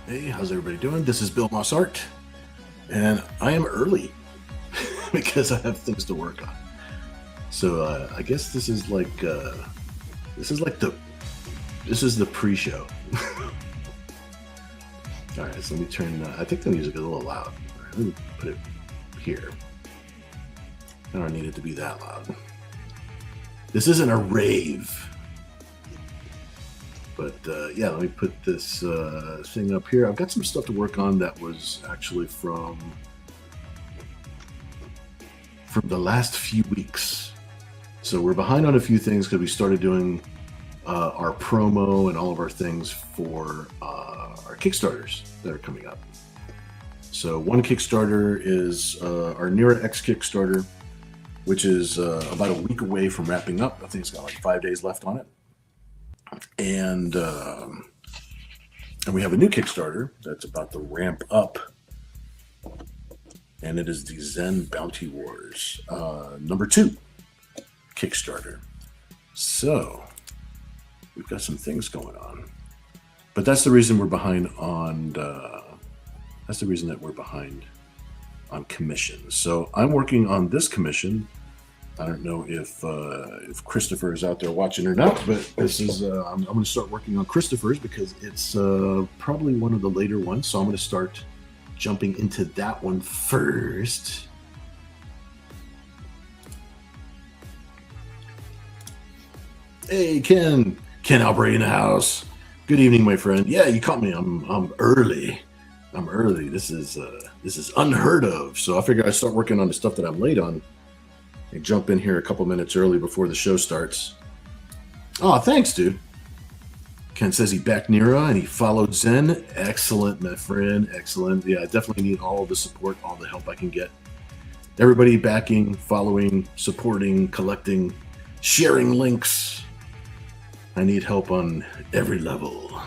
Hey, how's everybody doing? This is Bill Mossart, and I am early because I have things to work on. So I guess this is like the pre-show. All right, so let me turn. I think the music is a little loud. All right, let me put it here. I don't need it to be that loud. This isn't a rave, but yeah, let me put this thing up here. I've got some stuff to work on that was actually from the last few weeks. So we're behind on a few things because we started doing our promo and all of our things for our Kickstarters that are coming up. So one Kickstarter is our Nira-X Kickstarter, which is about a week away from wrapping up. I think it's got like 5 days left on it. And we have a new Kickstarter that's about to ramp up, and it is the Zen Bounty Wars #2 Kickstarter. So we've got some things going on, but that's the reason we're behind on. That's the reason that we're behind on commissions. So I'm working on this commission. I don't know if Christopher is out there watching or not, but this is I'm going to start working on Christopher's because it's probably one of the later ones. So I'm going to start jumping into that one first. Hey, Ken Albury in the house. Good evening, my friend. Yeah, you caught me. I'm early. I'm early. This is unheard of. So I figure I start working on the stuff that I'm late on. And jump in here a couple minutes early before the show starts. Oh, thanks, dude. Ken says he backed Nira and he followed Zen. Excellent, my friend. Excellent. Yeah, I definitely need all the support, all the help I can get. Everybody backing, following, supporting, collecting, sharing links. I need help on every level.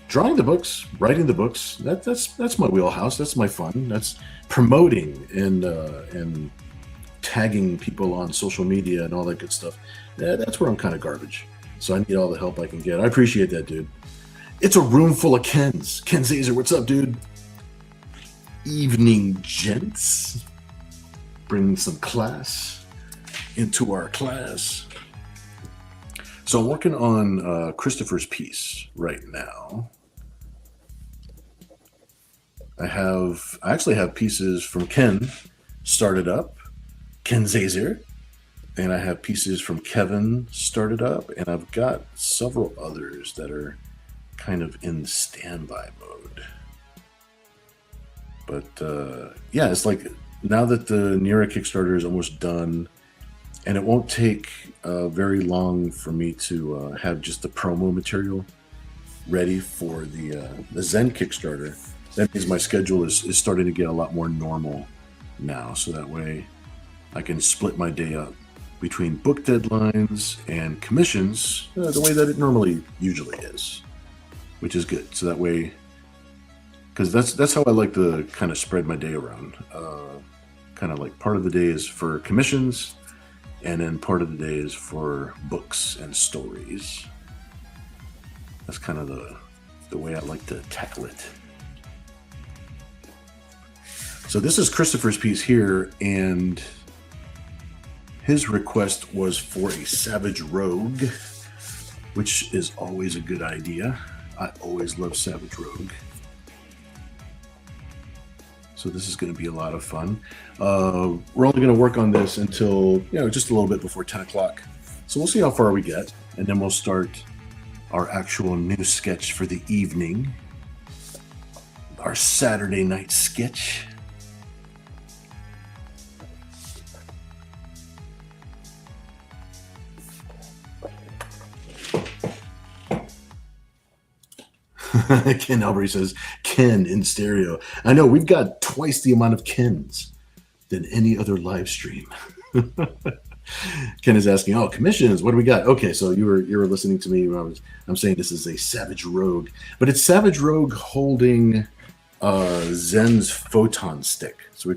Drawing the books, writing the books. That's my wheelhouse. That's my fun. That's promoting and tagging people on social media and all that good stuff. That's where I'm kind of garbage. So I need all the help I can get. I appreciate that, dude. It's a room full of Kens. Ken Zazer, what's up, dude? Evening, gents. Bringing some class into our class. So I'm working on Christopher's piece right now. I actually have pieces from Ken started up, Ken Zazer, and I have pieces from Kevin started up, and I've got several others that are kind of in standby mode. But yeah, it's like now that the Nira Kickstarter is almost done, and it won't take very long for me to have just the promo material ready for the Zen Kickstarter. That means my schedule is starting to get a lot more normal now, so that way I can split my day up between book deadlines and commissions the way that it usually is, which is good. So that way, because that's how I like to kind of spread my day around. Kind of like part of the day is for commissions, and then part of the day is for books and stories. That's kind of the way I like to tackle it. So this is Christopher's piece here, and his request was for a Savage Rogue, which is always a good idea. I always love Savage Rogue. So this is going to be a lot of fun. We're only going to work on this until, just a little bit before 10 o'clock. So we'll see how far we get, and then we'll start our actual new sketch for the evening, our Saturday night sketch. Ken Albury says, Ken in stereo. I know, we've got twice the amount of Kens than any other live stream. Ken is asking, oh, commissions, what do we got? Okay, so you were listening to me when I'm saying this is a Savage Rogue, but it's Savage Rogue holding Zen's photon stick. So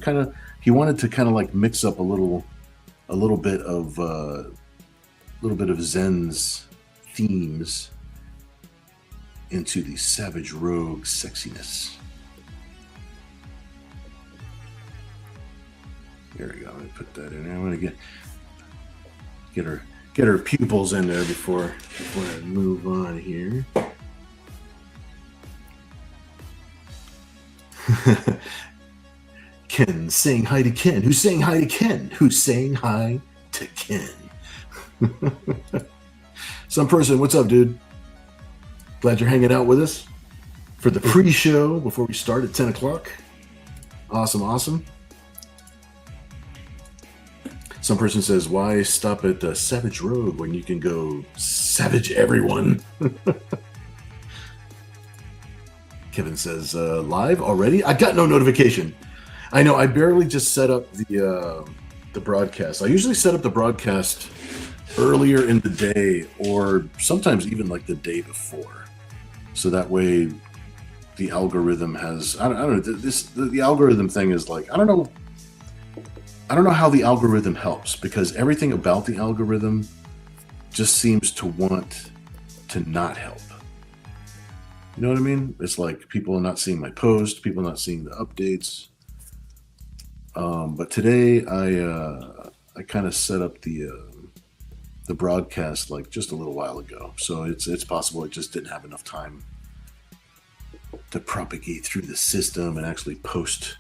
he wanted to kind of like mix up a little bit of Zen's themes into the Savage Rogue sexiness. There we go. I'm gonna put that in there. I'm gonna get her pupils in there before I move on here. Ken saying hi to Ken. Who's saying hi to Ken? Who's saying hi to Ken? Some person, what's up, dude? Glad you're hanging out with us for the pre-show before we start at 10 o'clock. Awesome, awesome. Some person says, why stop at Savage Rogue when you can go savage everyone? Kevin says, live already? I got no notification. I know, I barely just set up the broadcast. I usually set up the broadcast earlier in the day or sometimes even like the day before. So that way the algorithm has, I don't know, the algorithm thing is like, I don't know how the algorithm helps, because everything about the algorithm just seems to want to not help. You know what I mean? It's like people are not seeing my post, people are not seeing the updates. But today I kind of set up the broadcast like just a little while ago, so it's possible it just didn't have enough time to propagate through the system and actually post,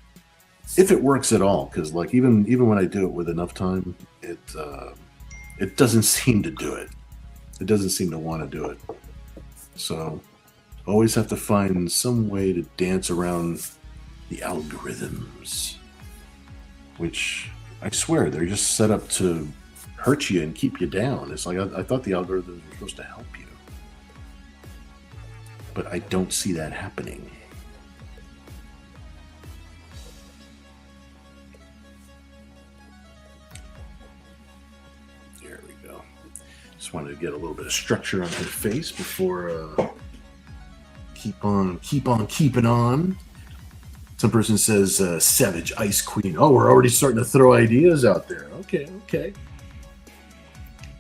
if it works at all. Because like even when I do it with enough time, it doesn't seem to do it. It doesn't seem to want to do it. So always have to find some way to dance around the algorithms, which I swear they're just set up to hurt you and keep you down. It's like I thought the algorithms were supposed to help you, but I don't see that happening. There we go. Just wanted to get a little bit of structure on her face before keep on keeping on. Some person says Savage Ice Queen. Oh, we're already starting to throw ideas out there. Okay.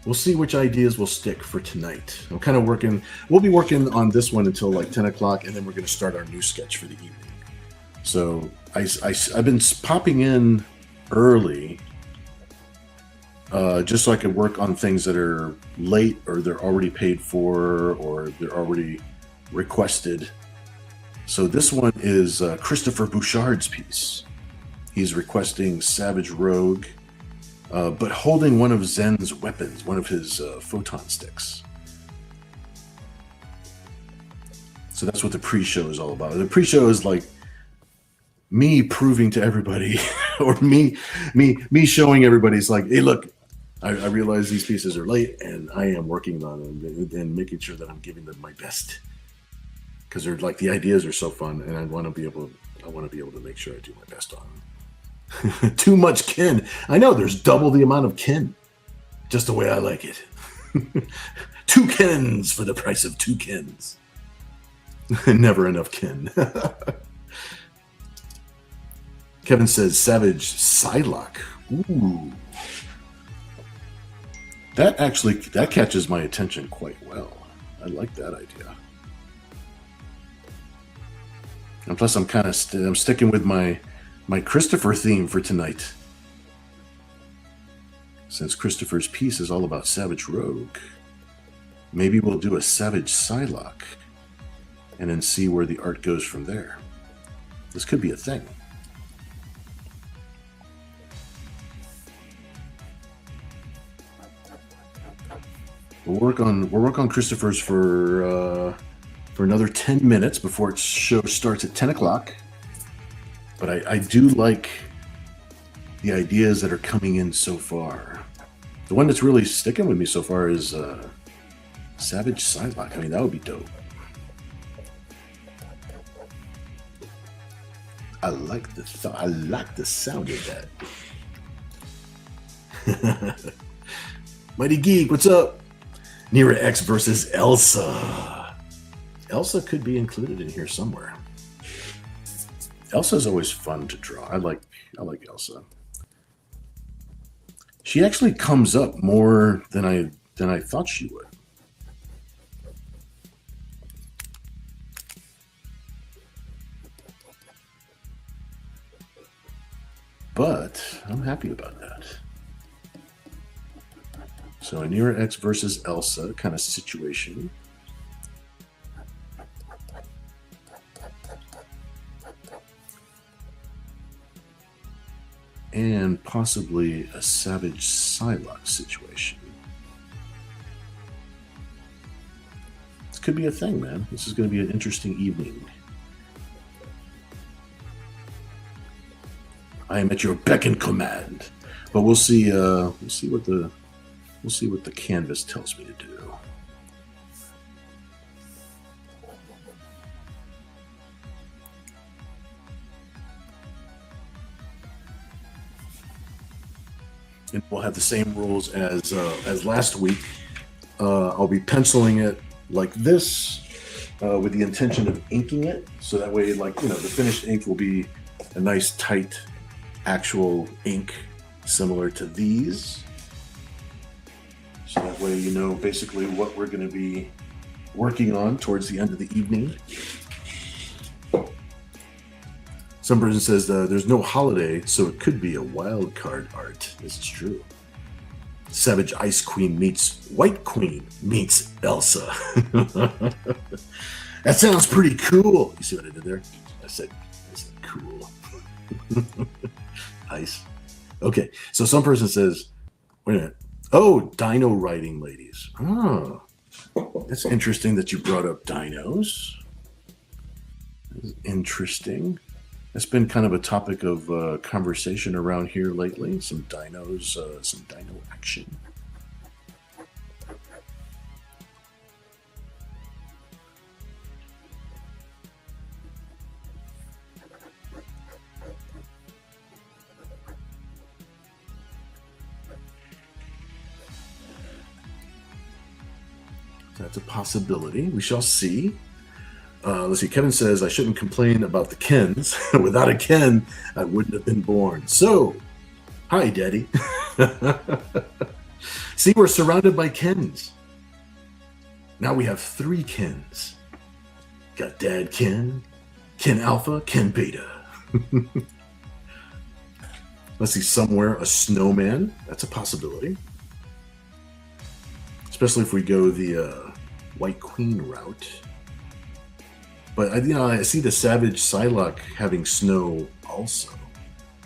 We'll see which ideas will stick for tonight. I'm kind of working. We'll be working on this one until like 10 o'clock, and then we're going to start our new sketch for the evening. So I've been popping in early just so I could work on things that are late, or they're already paid for, or they're already requested. So this one is Christopher Bouchard's piece. He's requesting Savage Rogue, but holding one of Zen's weapons, one of his photon sticks. So that's what the pre-show is all about. The pre-show is like me proving to everybody, or me showing everybody. It's like, hey, look, I realize these pieces are late, and I am working on them and making sure that I'm giving them my best. Because they're like, the ideas are so fun, and I want to be able to make sure I do my best on them. Too much kin. I know, there's double the amount of kin, just the way I like it. 2 kins for the price of 2 kins. Never enough kin. Kevin says Savage Psylocke. Ooh, that catches my attention quite well. I like that idea. And plus, I'm kind of I'm sticking with my Christopher theme for tonight, since Christopher's piece is all about Savage Rogue. Maybe we'll do a Savage Psylocke, and then see where the art goes from there. This could be a thing. We'll work on Christopher's for another 10 minutes before its show starts at 10 o'clock. But I do like the ideas that are coming in so far. The one that's really sticking with me so far is Savage Psylocke. I mean, that would be dope. I like the sound of that. Mighty Geek, what's up? Nira-X versus Elsa. Elsa could be included in here somewhere. Elsa's always fun to draw. I like Elsa. She actually comes up more than I thought she would. but I'm happy about that. So a Nira-X versus Elsa kind of situation. And possibly a Savage Psylocke situation. This could be a thing, man. This is going to be an interesting evening. I am at your beck and command. But we'll see. We'll see what the canvas tells me to do. And we'll have the same rules as last week. I'll be penciling it like this with the intention of inking it, so that way, like, you know, the finished ink will be a nice tight actual ink similar to these. So that way you know basically what we're going to be working on towards the end of the evening. Some person says there's no holiday, so it could be a wild card art. This is true. Savage Ice Queen meets White Queen meets Elsa. That sounds pretty cool. You see what I did there? I said cool. Ice. Okay, so some person says, wait a minute. Oh, dino riding ladies. Oh, that's interesting that you brought up dinos. That's interesting. That's been kind of a topic of conversation around here lately. Some dinos, some dino action. That's a possibility. We shall see. Let's see. Kevin says, I shouldn't complain about the Kens. Without a Ken, I wouldn't have been born. So, hi, Daddy. See, we're surrounded by Kens. Now we have 3 Kens. Got Dad Ken, Ken Alpha, Ken Beta. Let's see. Somewhere a snowman. That's a possibility. Especially if we go the White Queen route. But I see the Savage Psylocke having snow also.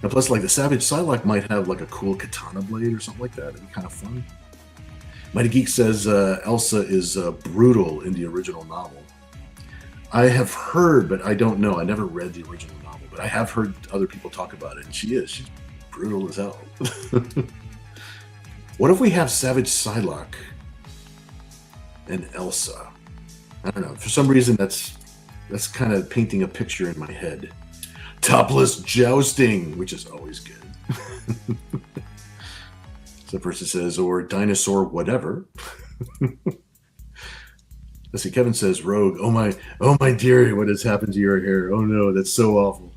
And plus, like, the Savage Psylocke might have like a cool katana blade or something like that. It'd be kind of fun. Mighty Geek says Elsa is brutal in the original novel. I have heard, but I don't know. I never read the original novel, but I have heard other people talk about it, and she's brutal as hell. What if we have Savage Psylocke and Elsa? I don't know. For some reason, that's kind of painting a picture in my head. Topless jousting, which is always good. So the person says, or dinosaur whatever. Let's see, Kevin says, Rogue, oh my dearie, what has happened to your hair? Oh no, that's so awful.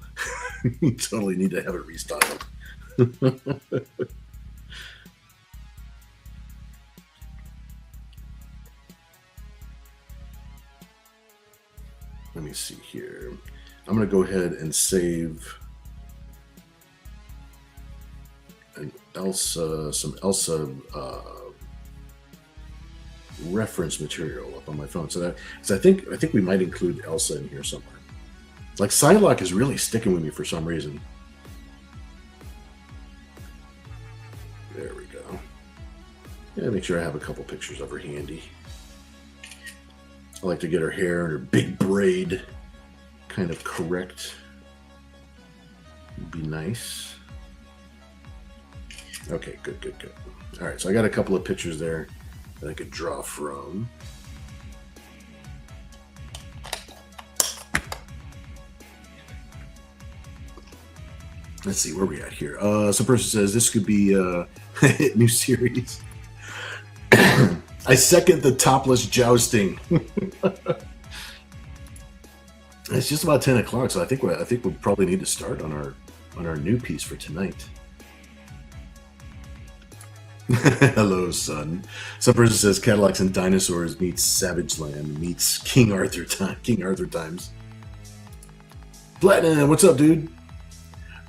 You totally need to have it restyled. Let me see here. I'm going to go ahead and save some Elsa reference material up on my phone. So I think we might include Elsa in here somewhere. Like, Psylocke is really sticking with me for some reason. There we go. Yeah, make sure I have a couple pictures of her handy. I like to get her hair and her big braid kind of correct. Would be nice. Okay, good. All right, so I got a couple of pictures there that I could draw from. Let's see, where are we at here? Some person says this could be a new series. I second the topless jousting. It's just about 10 o'clock, so I think we'll probably need to start on our new piece for tonight. Hello, son. Some person says Cadillacs and Dinosaurs meets Savage Land meets King Arthur times. Platinum, what's up, dude?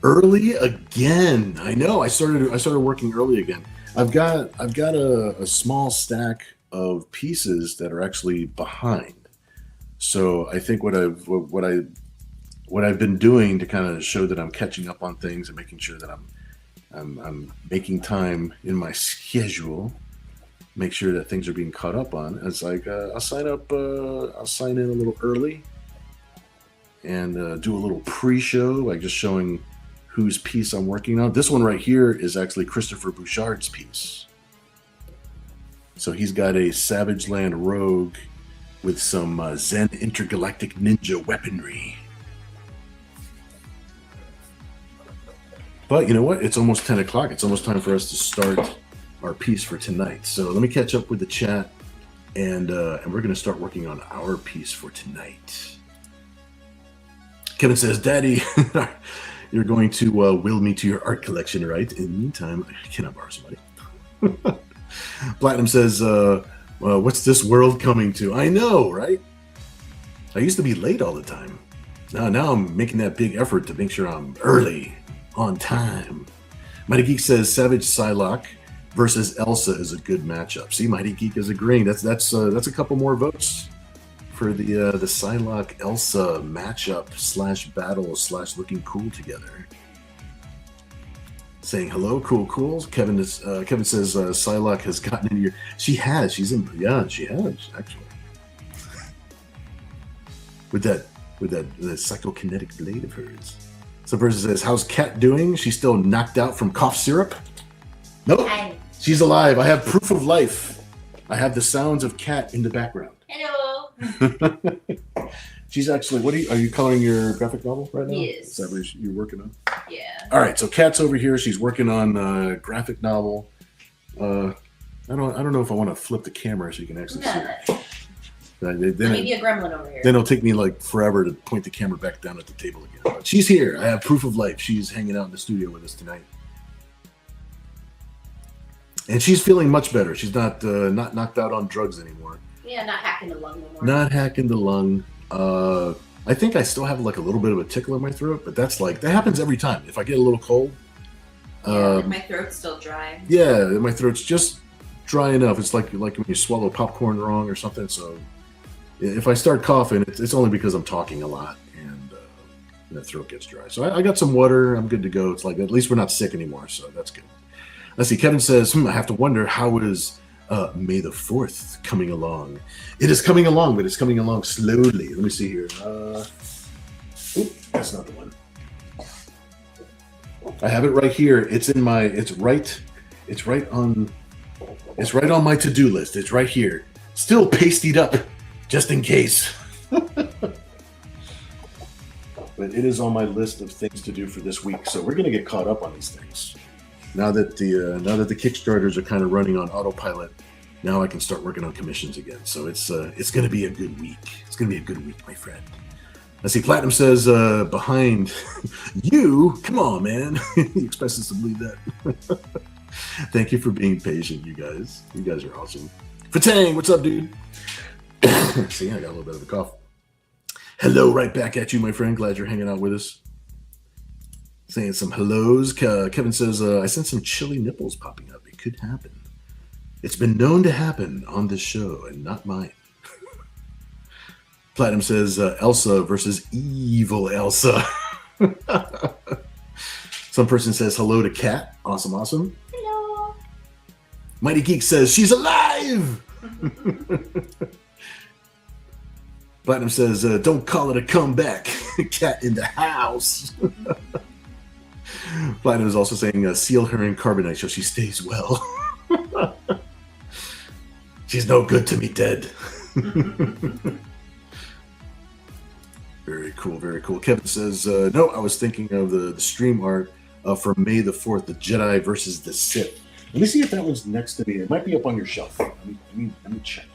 Early again. I know. I started working early again. I've got a small stack of pieces that are actually behind. So I think what I've been doing to kind of show that I'm catching up on things and making sure that I'm making time in my schedule, make sure that things are being caught up on. It's like I'll sign in a little early and do a little pre-show, like just showing whose piece I'm working on. This one right here is actually Christopher Bouchard's piece. So he's got a Savage Land Rogue with some Zen Intergalactic Ninja weaponry. But you know what? It's almost 10 o'clock. It's almost time for us to start our piece for tonight. So let me catch up with the chat, and we're going to start working on our piece for tonight. Kevin says, Daddy, you're going to will me to your art collection, right? In the meantime, can I borrow somebody? Platinum says, what's this world coming to? I know, right? I used to be late all the time. Now I'm making that big effort to make sure I'm early, on time. Mighty Geek says Savage Psylocke versus Elsa is a good matchup. See, Mighty Geek is agreeing. That's a couple more votes for the Psylocke Elsa matchup / battle / looking cool together. Saying hello, cool. Kevin says Psylocke has gotten into your. She has. She's in. Yeah, she has actually. with that psychokinetic blade of hers. Some person says, how's Kat doing? She's still knocked out from cough syrup? Nope. Hi. She's alive. I have proof of life. I have the sounds of Kat in the background. Hello. She's actually, are you coloring your graphic novel right now? Yes. Is that what you're working on? Yeah. All right, so Kat's over here. She's working on a graphic novel. I don't know if I want to flip the camera so you can actually see it. Maybe a gremlin over here. Then it'll take me like forever to point the camera back down at the table again. But she's here. I have proof of life. She's hanging out in the studio with us tonight. And she's feeling much better. She's not knocked out on drugs anymore. Yeah, not hacking the lung anymore. Not hacking the lung. I think I still have like a little bit of a tickle in my throat, but that happens every time. If I get a little cold. My throat's still dry. Yeah, my throat's just dry enough. It's like when you swallow popcorn wrong or something. So if I start coughing, it's only because I'm talking a lot and the throat gets dry. So I got some water. I'm good to go. It's like at least we're not sick anymore, so that's good. Let's see. Kevin says, I have to wonder how is May the 4th coming along. It is coming along, but it's coming along slowly. Let me see here. That's not the one. I have it right here. It's right on my to-do list. It's right here. Still pasted up, just in case. But it is on my list of things to do for this week. So we're going to get caught up on these things. Now that the Kickstarters are kind of running on autopilot, now I can start working on commissions again. So it's going to be a good week. It's going to be a good week, my friend. Let's see. Platinum says, behind you. Come on, man. He expects us to believe that. Thank you for being patient, you guys. You guys are awesome. Fatang, what's up, dude? See, I got a little bit of a cough. Hello, right back at you, my friend. Glad you're hanging out with us. Saying some hellos. Kevin says, I sense some chilly nipples popping up. It could happen. It's been known to happen on this show and not mine. Platinum says, Elsa versus evil Elsa. Some person says hello to Kat. Awesome. Hello. Mighty Geek says, she's alive! Platinum says, don't call it a comeback. Cat in the house. Platinum is also saying, seal her in carbonite so she stays well. She's no good to me dead. Very cool, very cool. Kevin says, no, I was thinking of the stream art for May the 4th, the Jedi versus the Sith. Let me see if that one's next to me. It might be up on your shelf. Let me check.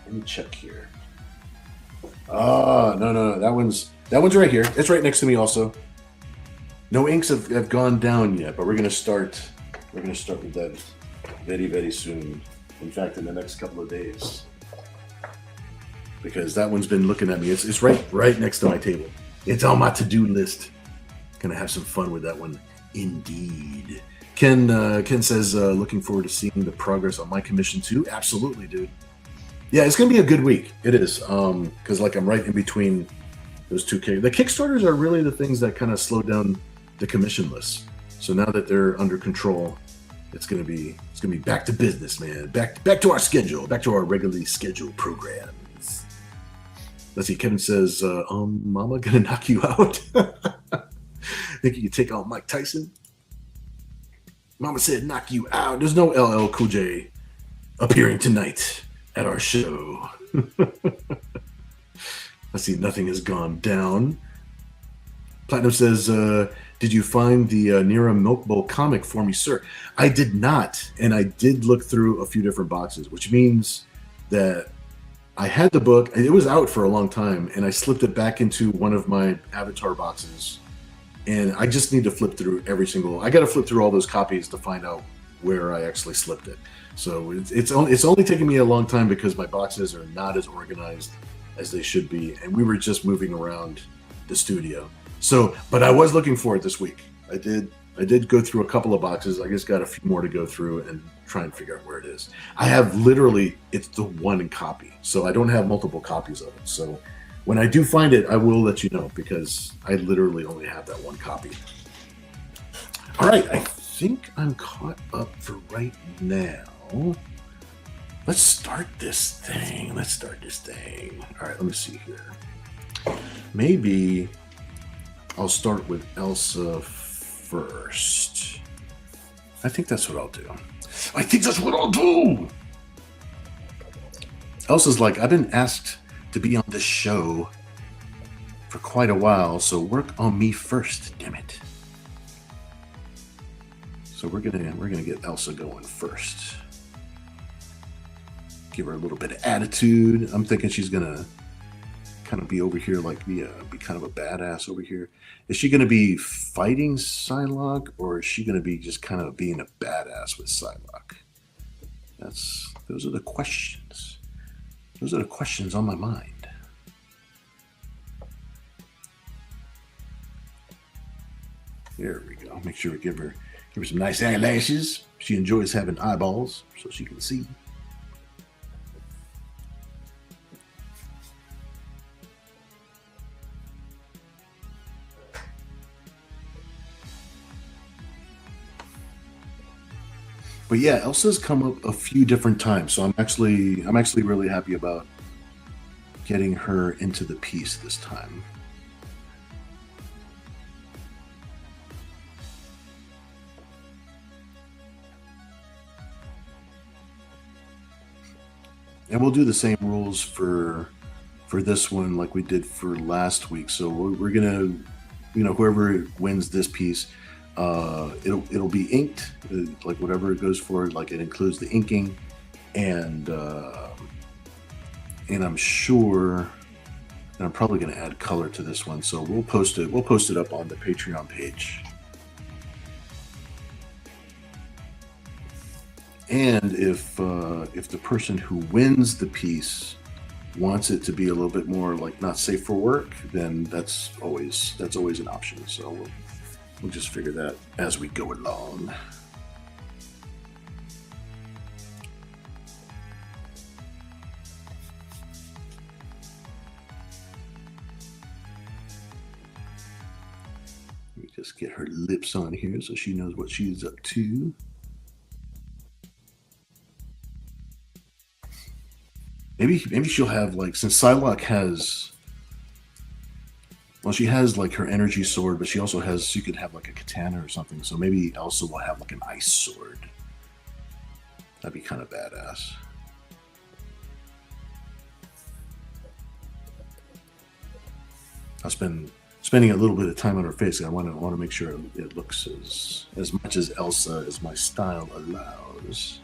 Let me check here. No. That one's right here. It's right next to me also. No inks have gone down yet, but we're gonna start with that very, very soon. In fact, in the next couple of days. Because that one's been looking at me. It's right next to my table. It's on my to-do list. Gonna have some fun with that one, indeed. Ken says, looking forward to seeing the progress on my commission too. Absolutely, dude. Yeah, it's gonna be a good week. It is, because like I'm right in between those two. The Kickstarters are really the things that kind of slow down the commission lists. So now that they're under control, it's gonna be back to business, man. Back to our schedule, back to our regularly scheduled programs. Let's see. Kevin says, "Mama gonna knock you out." Think you can take on Mike Tyson? Mama said, "Knock you out." There's no LL Cool J appearing tonight at our show. Let's see. Nothing has gone down. Platinum says, "Did you find the Nira Milk Bowl comic for me, sir?" I did not, and I did look through a few different boxes, which means that I had the book. It was out for a long time, and I slipped it back into one of my Avatar boxes. And I just need to flip through I got to flip through all those copies to find out where I actually slipped it. So it's only taking me a long time because my boxes are not as organized as they should be, and we were just moving around the studio. So, but I was looking for it this week. I did go through a couple of boxes. I just got a few more to go through and try and figure out where it is. I have literally, it's the one copy, so I don't have multiple copies of it. So when I do find it, I will let you know because I literally only have that one copy. All right, I think I'm caught up for right now. Let's start this thing. All right, let me see here. Maybe I'll start with Elsa first. I think that's what I'll do. Elsa's like, I've been asked to be on this show for quite a while, so work on me first, damn it. So we're gonna get Elsa going first. Give her a little bit of attitude. I'm thinking she's gonna kind of be over here, like be kind of a badass over here. Is she gonna be fighting Psylocke, or is she gonna be just kind of being a badass with Psylocke? Those are the questions. Those are the questions on my mind. There we go. Make sure we give her some nice eyelashes. She enjoys having eyeballs so she can see. But yeah, Elsa's come up a few different times, so I'm actually really happy about getting her into the piece this time. And we'll do the same rules for this one like we did for last week. So we're gonna, whoever wins this piece, it'll be inked, like whatever it goes for. Like it includes the inking, and I'm sure, and I'm probably gonna add color to this one. So we'll post it up on the Patreon page. And if the person who wins the piece wants it to be a little bit more like not safe for work, then that's always an option. So we'll just figure that as we go along. Let me just get her lips on here so she knows what she's up to. Maybe she'll have, like, since Psylocke has, well, she has like her energy sword, but she could have like a katana or something. So maybe Elsa will have like an ice sword. That'd be kind of badass. I'll spending a little bit of time on her face. I want to make sure it looks as much as Elsa as my style allows.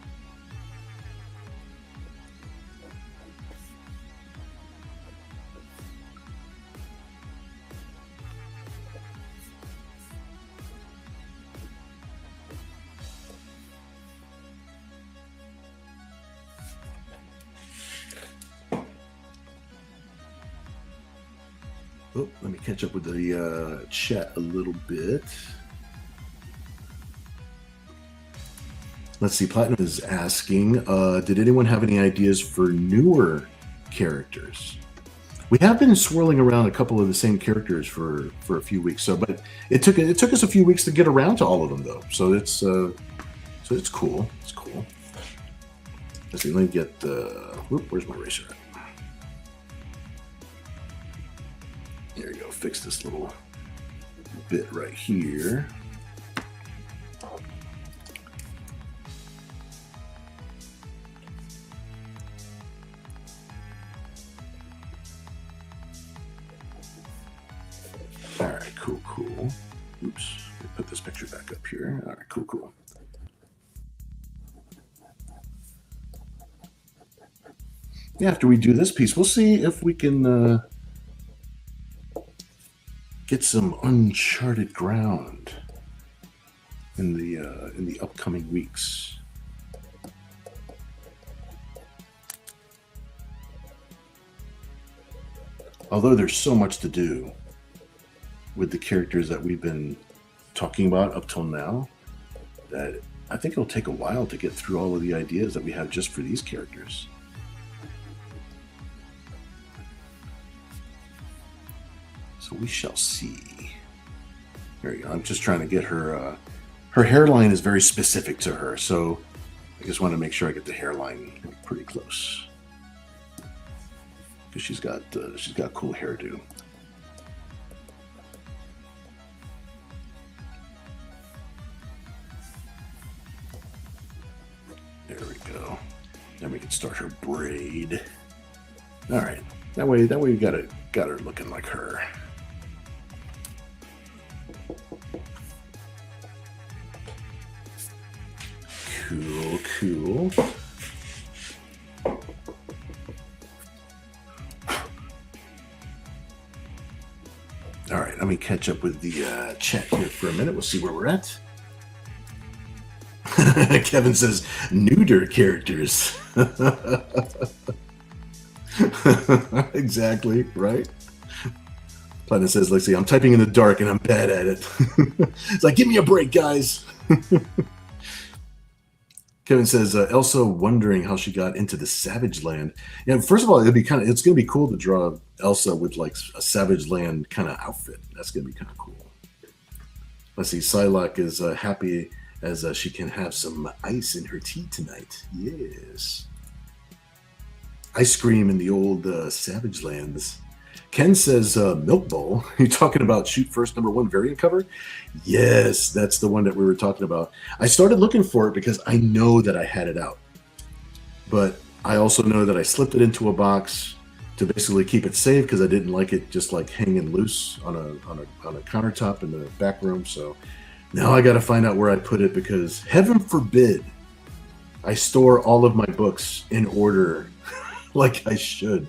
Oh, let me catch up with the chat a little bit. Let's see. Platinum is asking, did anyone have any ideas for newer characters? We have been swirling around a couple of the same characters for a few weeks. So, but it took us a few weeks to get around to all of them, though. So it's cool. It's cool. Let's see. Let me get where's my eraser at? There you go. Fix this little bit right here. All right, cool. Oops. Let me put this picture back up here. All right, cool. Yeah, after we do this piece, we'll see if we can get some uncharted ground in the upcoming weeks. Although there's so much to do with the characters that we've been talking about up till now, that I think it'll take a while to get through all of the ideas that we have just for these characters. So we shall see. There you go. I'm just trying to get her. Her hairline is very specific to her, so I just want to make sure I get the hairline pretty close, because she's got cool hairdo. There we go. Then we can start her braid. All right. That way we got her looking like her. Cool. All right, let me catch up with the chat here for a minute. We'll see where we're at. Kevin says, neuter characters. Exactly, right? Platinum says, let's see, I'm typing in the dark and I'm bad at it. It's like, give me a break, guys. Kevin says, Elsa wondering how she got into the Savage Land. Yeah, first of all, it's going to be cool to draw Elsa with like a Savage Land kind of outfit. That's going to be kind of cool. Let's see, Psylocke is happy as she can have some ice in her tea tonight. Yes. Ice cream in the old Savage Lands. Ken says, Milk Bowl. You're talking about Shoot First #1 variant cover? Yes, that's the one that we were talking about. I started looking for it because I know that I had it out. But I also know that I slipped it into a box to basically keep it safe because I didn't like it just like hanging loose on a countertop in the back room. So now I got to find out where I put it, because heaven forbid I store all of my books in order like I should.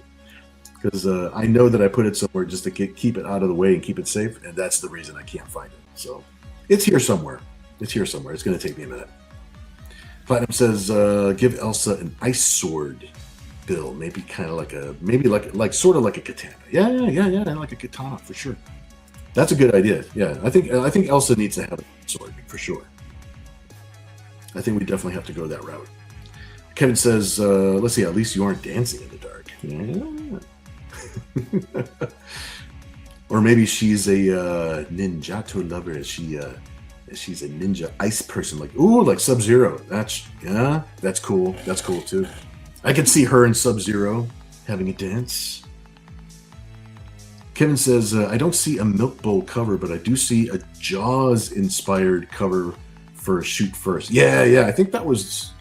Because I know that I put it somewhere just to keep it out of the way and keep it safe, and that's the reason I can't find it. So it's here somewhere. It's going to take me a minute. Platinum says, give Elsa an ice sword, Bill. Maybe kind of like sort of like a katana. Yeah, like a katana for sure. That's a good idea. Yeah, I think Elsa needs to have a sword for sure. I think we definitely have to go that route. Kevin says, let's see, at least you aren't dancing in the dark. Yeah. Or maybe she's a ninjato lover. She's a ninja ice person, like Sub-Zero. That's cool. That's cool too. I could see her and Sub-Zero having a dance. Kevin says, I don't see a Milk Bowl cover, but I do see a Jaws inspired cover for Shoot First. Yeah. I think that was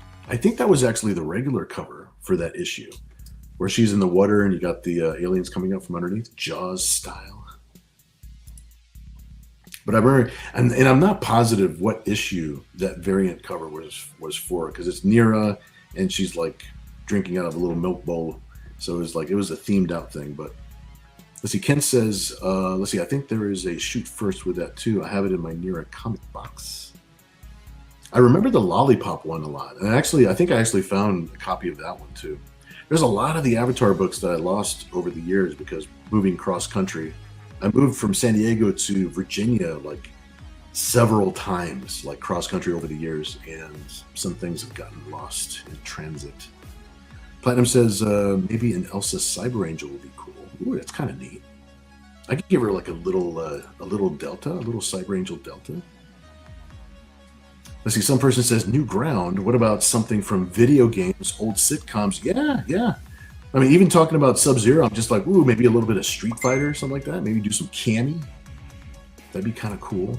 actually the regular cover for that issue, where she's in the water and you got the aliens coming up from underneath, Jaws style. But I remember, and I'm not positive what issue that variant cover was for, because it's Nira and she's like drinking out of a little milk bowl, so it was a themed out thing. But let's see, Ken says, let's see, I think there is a Shoot First with that too. I have it in my Nira comic box. I remember the Lollipop one a lot, and I think I actually found a copy of that one too. There's a lot of the Avatar books that I lost over the years because moving cross country I moved from San Diego to Virginia like several times, like cross country over the years, and some things have gotten lost in transit. Platinum says maybe an Elsa Cyber Angel would be cool. Ooh, that's kind of neat. I could give her like a little Delta, a little Cyber Angel Delta. Let's see. Some person says new ground. What about something from video games, old sitcoms? Yeah. I mean, even talking about Sub-Zero, I'm just like, ooh, maybe a little bit of Street Fighter or something like that. Maybe do some Cammy. That'd be kind of cool.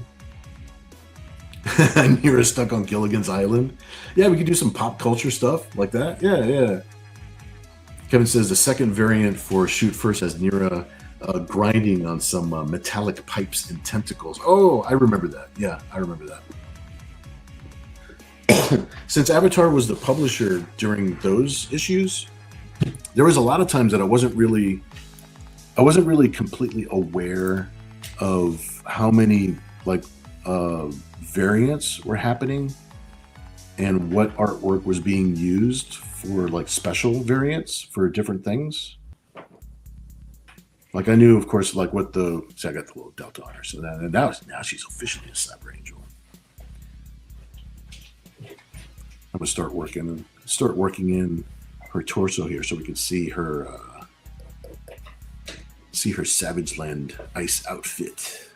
Nira stuck on Gilligan's Island. Yeah, we could do some pop culture stuff like that. Yeah. Kevin says the second variant for Shoot First has Nira grinding on some metallic pipes and tentacles. Oh, I remember that. Yeah, I remember that. Since Avatar was the publisher during those issues, there was a lot of times that I wasn't really completely aware of how many like variants were happening and what artwork was being used for like special variants for different things. Like I knew, of course, like what the see, I got the little Delta on her, so that was now she's officially a Cyber Angel. I'm gonna start working in her torso here so we can see her Savage Land ice outfit.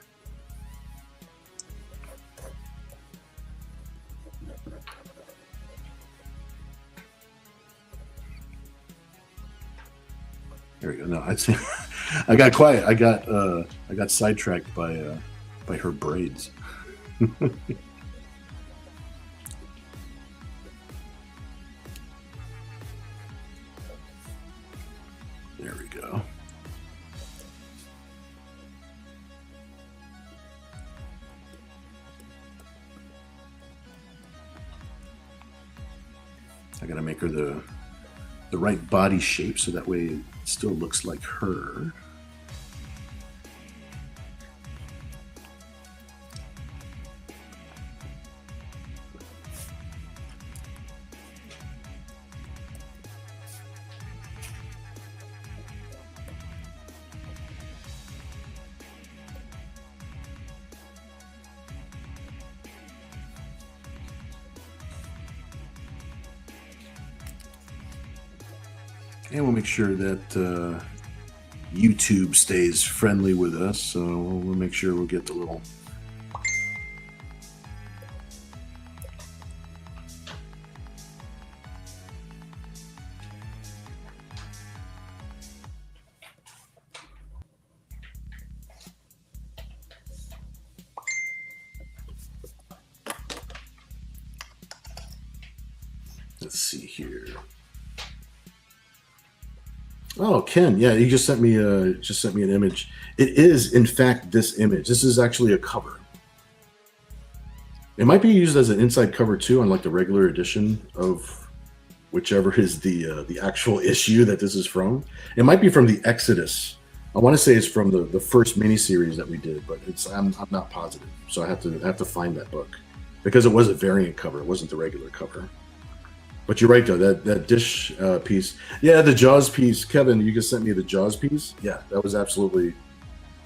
There we go. No, I got quiet. I got sidetracked by her braids. There we go. I gotta make her the right body shape so that way it still looks like her. And we'll make sure that YouTube stays friendly with us. So we'll make sure we'll get the little let's see here. Oh, Ken, yeah, he just sent me an image. It is, in fact, this image. This is actually a cover. It might be used as an inside cover too, on like the regular edition of whichever is the actual issue that this is from. It might be from the Exodus. I want to say it's from the first miniseries that we did, but I'm not positive, so I have to find that book because it was a variant cover. It wasn't the regular cover. But you're right, though. That dish piece, yeah, the Jaws piece. Kevin, you just sent me the Jaws piece. Yeah, that's absolutely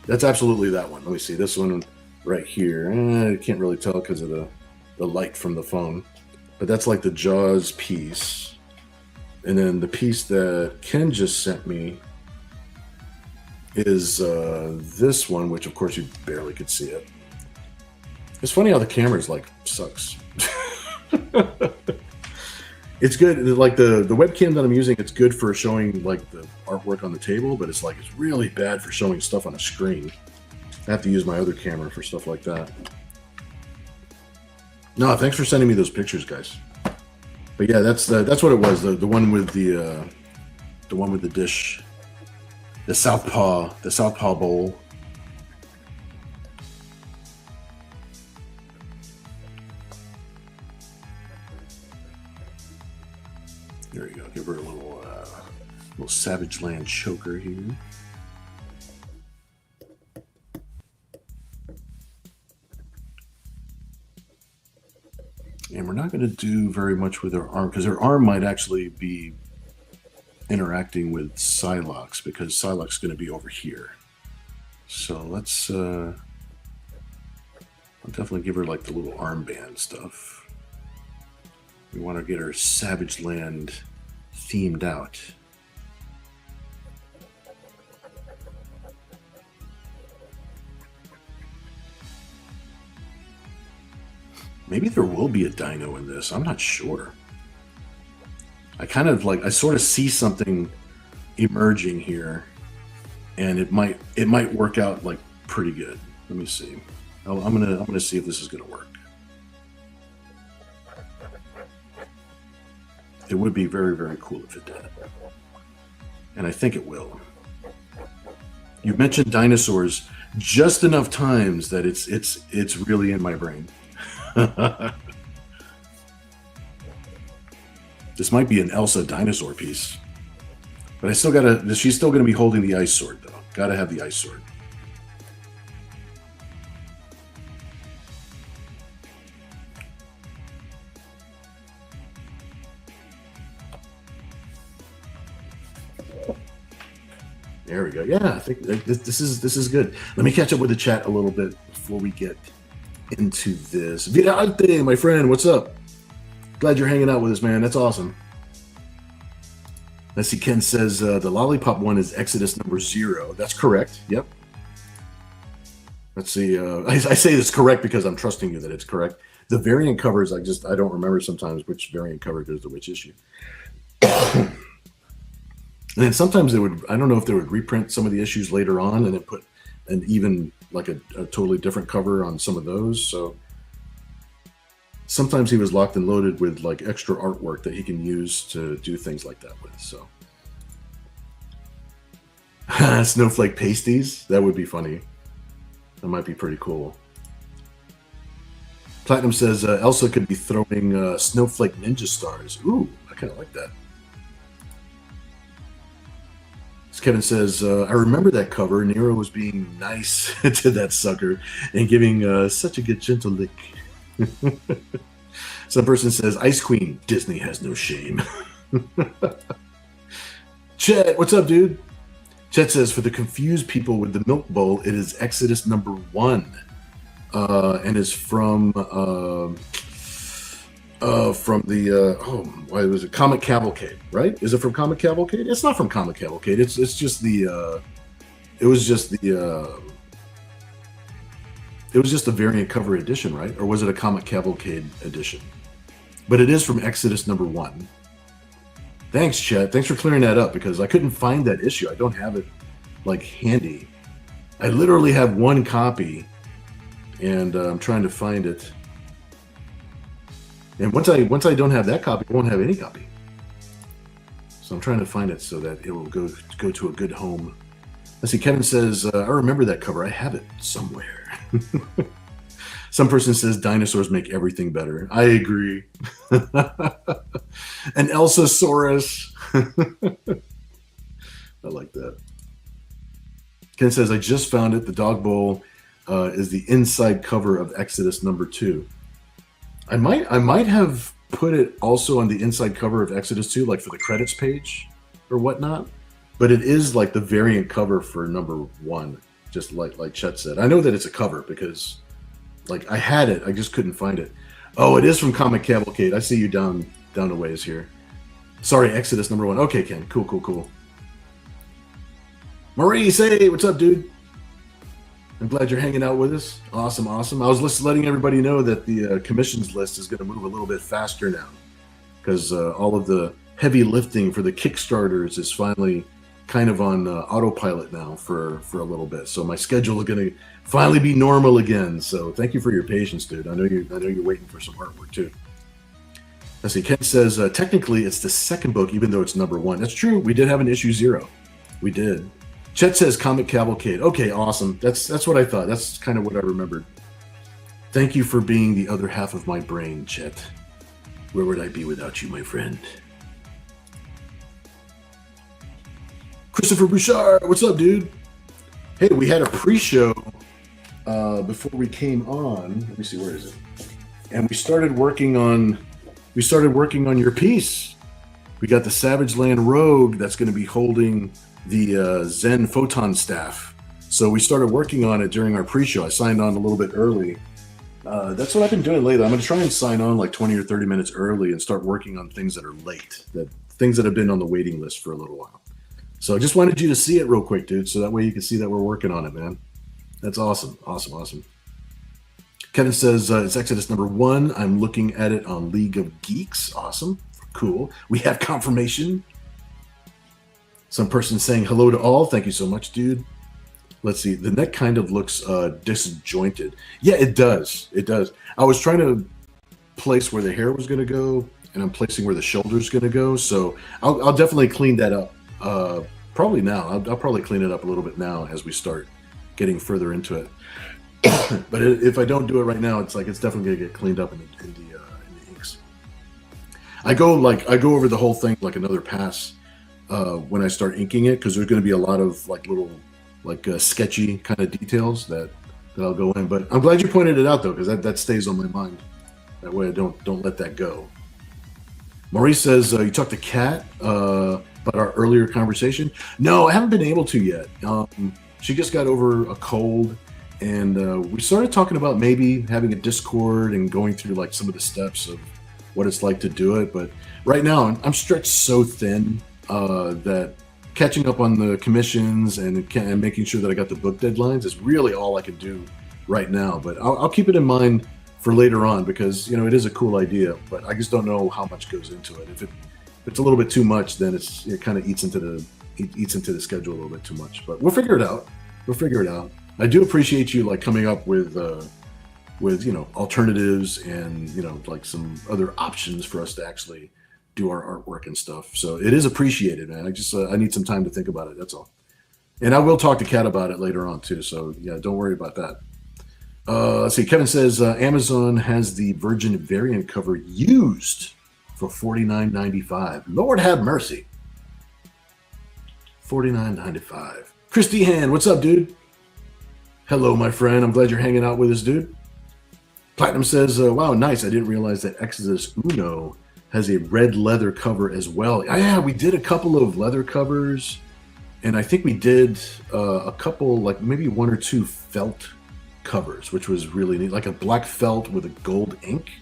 that one. Let me see this one right here. I can't really tell because of the light from the phone, but that's like the Jaws piece. And then the piece that Ken just sent me is this one, which of course you barely could see it. It's funny how the camera's like sucks. It's good. Like the webcam that I'm using, it's good for showing like the artwork on the table, but it's really bad for showing stuff on a screen. I have to use my other camera for stuff like that. No, thanks for sending me those pictures, guys. But yeah, that's what it was. The one with the dish, the Southpaw bowl. There you go. Give her a little Savage Land choker here. And we're not going to do very much with her arm because her arm might actually be interacting with Psylocke because Psylocke's going to be over here. So let's I'll definitely give her like the little armband stuff. We want to get her Savage Land themed out. Maybe there will be a dino in this. I'm not sure. I kind of like, I sort of see something emerging here, and it might work out like pretty good. Let me see. I'm gonna see if this is gonna work. It would be very, very cool if it did, and I think it will. You mentioned dinosaurs just enough times that it's really in my brain. This might be an Elsa dinosaur piece, but I still gotta. She's still gonna be holding the ice sword though. Gotta have the ice sword. There we go. Yeah, I think this is good. Let me catch up with the chat a little bit before we get into this. Vidarte, my friend, what's up? Glad you're hanging out with us, man. That's awesome. Let's see. Ken says the lollipop one is Exodus number 0. That's correct. Yep. Let's see. I say this correct because I'm trusting you that it's correct. The variant covers, I don't remember sometimes which variant cover goes to which issue. And then sometimes they would, I don't know if they would reprint some of the issues later on and then put an even like a totally different cover on some of those. So sometimes he was locked and loaded with like extra artwork that he can use to do things like that with. So snowflake pasties, that would be funny. That might be pretty cool. Platinum says Elsa could be throwing snowflake ninja stars. Ooh, I kind of like that. Kevin says, I remember that cover. Nero was being nice to that sucker and giving such a good gentle lick. Some person says, Ice Queen, Disney has no shame. Chet, what's up, dude? Chet says, for the confused people with the milk bowl, it is Exodus number 1 and is from the why was it Comic Cavalcade, right? Is it from Comic Cavalcade? It's not from Comic Cavalcade. It's just the it was just the variant cover edition, right? Or was it a Comic Cavalcade edition? But it is from Exodus number 1. Thanks, Chet. Thanks for clearing that up because I couldn't find that issue. I don't have it like handy. I literally have one copy, and I'm trying to find it. And once I don't have that copy, I won't have any copy. So I'm trying to find it so that it will go to a good home. Let's see. Kevin says, I remember that cover. I have it somewhere. Some person says dinosaurs make everything better. I agree. An Elsasaurus. I like that. Ken says, I just found it. The dog bowl is the inside cover of Exodus number 2. I might have put it also on the inside cover of Exodus 2, like for the credits page or whatnot. But it is like the variant cover for number 1, just like Chet said. I know that it's a cover because like I had it, I just couldn't find it. Oh, it is from Comic Cavalcade. I see you down a ways here. Sorry, Exodus number 1. Okay, Ken. Cool. Maurice, hey, what's up, dude? I'm glad you're hanging out with us. Awesome. I was just letting everybody know that the commissions list is going to move a little bit faster now because all of the heavy lifting for the Kickstarters is finally kind of on autopilot now for a little bit. So my schedule is going to finally be normal again. So thank you for your patience, dude. I know you're waiting for some artwork too. Let's see. Ken says technically it's the second book, even though it's number 1. That's true. We did have an issue 0. We did. Chet says Comic Cavalcade. Okay, awesome. That's what I thought. That's kind of what I remembered. Thank you for being the other half of my brain, Chet. Where would I be without you, my friend? Christopher Bouchard, what's up, dude? Hey, we had a pre-show before we came on. Let me see, where is it? And we started working on your piece. We got the Savage Land Rogue that's going to be holding the Zen Photon staff So we started working on it during our pre-show. I signed on a little bit early. That's what I've been doing lately. I'm going to try and sign on like 20 or 30 minutes early and start working on things that are late, things that have been on the waiting list for a little while. So I just wanted you to see it real quick, dude, so that way you can see that we're working on it, man. That's awesome. Awesome. Kevin says, it's Exodus number 1. I'm looking at it on League of Geeks. Awesome. Cool. We have confirmation. Some person saying hello to all. Thank you so much, dude. Let's see. The neck kind of looks disjointed. Yeah, it does. It does. I was trying to place where the hair was going to go, and I'm placing where the shoulder's going to go. So I'll definitely clean that up. Probably now. I'll probably clean it up a little bit now as we start getting further into it. But if I don't do it right now, it's definitely going to get cleaned up in the inks. I go over the whole thing like another pass when I start inking it, because there's going to be a lot of little sketchy kind of details that I'll go in. But I'm glad you pointed it out though, because that stays on my mind. That way I don't let that go. Maurice says, you talked to Kat about our earlier conversation. No, I haven't been able to yet. She just got over a cold, and we started talking about maybe having a Discord and going through some of the steps of what it's like to do it. But right now I'm stretched so thin that catching up on the commissions and making sure that I got the book deadlines is really all I can do right now. But I'll keep it in mind for later on, because it is a cool idea, but I just don't know how much goes into it. If it's a little bit too much, then it kind of eats into the schedule a little bit too much. But we'll figure it out. I do appreciate you coming up with alternatives and some other options for us to actually do our artwork and stuff. So it is appreciated, man. I need some time to think about it. That's all. And I will talk to Kat about it later on too. So yeah, don't worry about that. Let's see. Kevin says Amazon has the Virgin variant cover used for $49.95. Lord have mercy. $49.95. Christy Hand, what's up, dude? Hello, my friend. I'm glad you're hanging out with us, dude. Platinum says, wow, nice. I didn't realize that Exodus Uno has a red leather cover as well. Yeah, we did a couple of leather covers, and I think we did a couple, maybe 1 or 2 felt covers, which was really neat, like a black felt with a gold ink.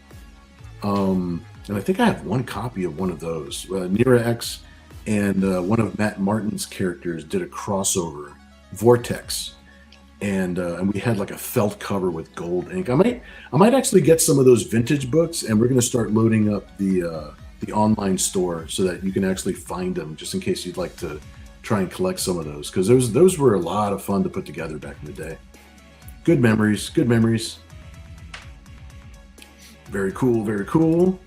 And I think I have 1 copy of one of those. Nira-X and one of Matt Martin's characters did a crossover, Vortex, and we had a felt cover with gold ink. I might actually get some of those vintage books, and we're going to start loading up the online store so that you can actually find them, just in case you'd like to try and collect some of those, because those were a lot of fun to put together back in the day. Good memories. Very cool.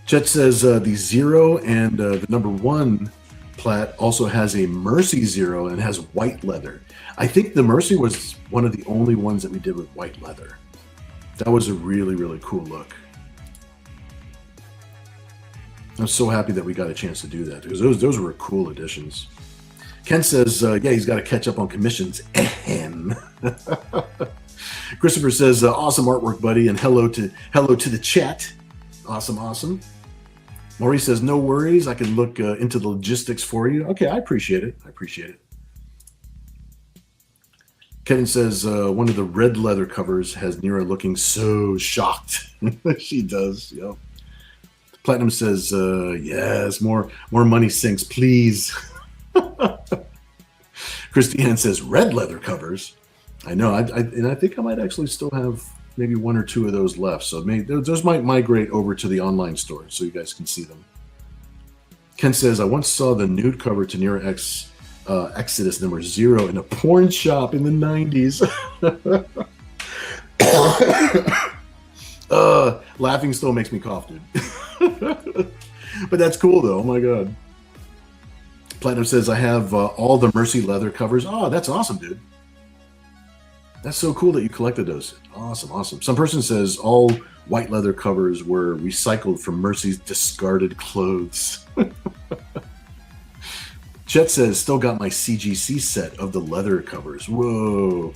Chet says the 0 and the number 1 plat also has a Mercy 0 and has white leather. I think the Mercy was one of the only ones that we did with white leather. That was a really, really cool look. I'm so happy that we got a chance to do that, because those were cool additions. Ken says, yeah, he's got to catch up on commissions. Ahem. Christopher says, awesome artwork, buddy, and hello to the chat. Awesome. Maurice says, no worries. I can look into the logistics for you. Okay, I appreciate it. Kevin says, one of the red leather covers has Nira looking so shocked. She does, yep. Platinum says, yes, more money sinks, please. Christiane says, red leather covers. I know, and I think I might actually still have maybe 1 or 2 of those left. So maybe those might migrate over to the online store so you guys can see them. Ken says, I once saw the nude cover to Nira-X Exodus number 0 in a porn shop in the 90s. Laughing still makes me cough, dude. But that's cool, though. Oh, my God. Platinum says, I have all the Mercy leather covers. Oh, that's awesome, dude. That's so cool that you collected those. Awesome. Some person says all white leather covers were recycled from Mercy's discarded clothes. Chet says, still got my CGC set of the leather covers. Whoa.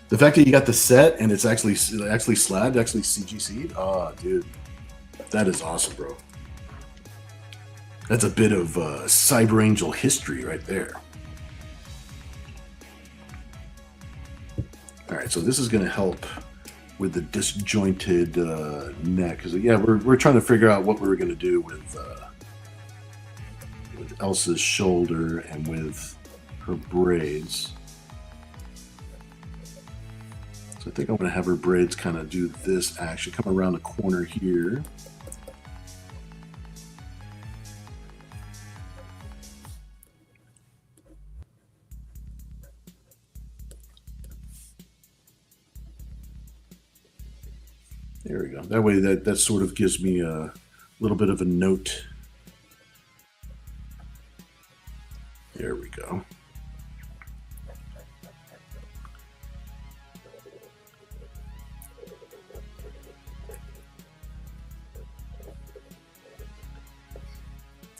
The fact that you got the set and it's actually slabbed, actually CGC'd. Oh, dude. That is awesome, bro. That's a bit of Cyber Angel history right there. right, so this is going to help with the disjointed neck. Because yeah, we're trying to figure out what we were going to do with Elsa's shoulder and with her braids. So I think I'm going to have her braids kind of do this action, come around the corner here. There we go. That way that sort of gives me a little bit of a note. There we go.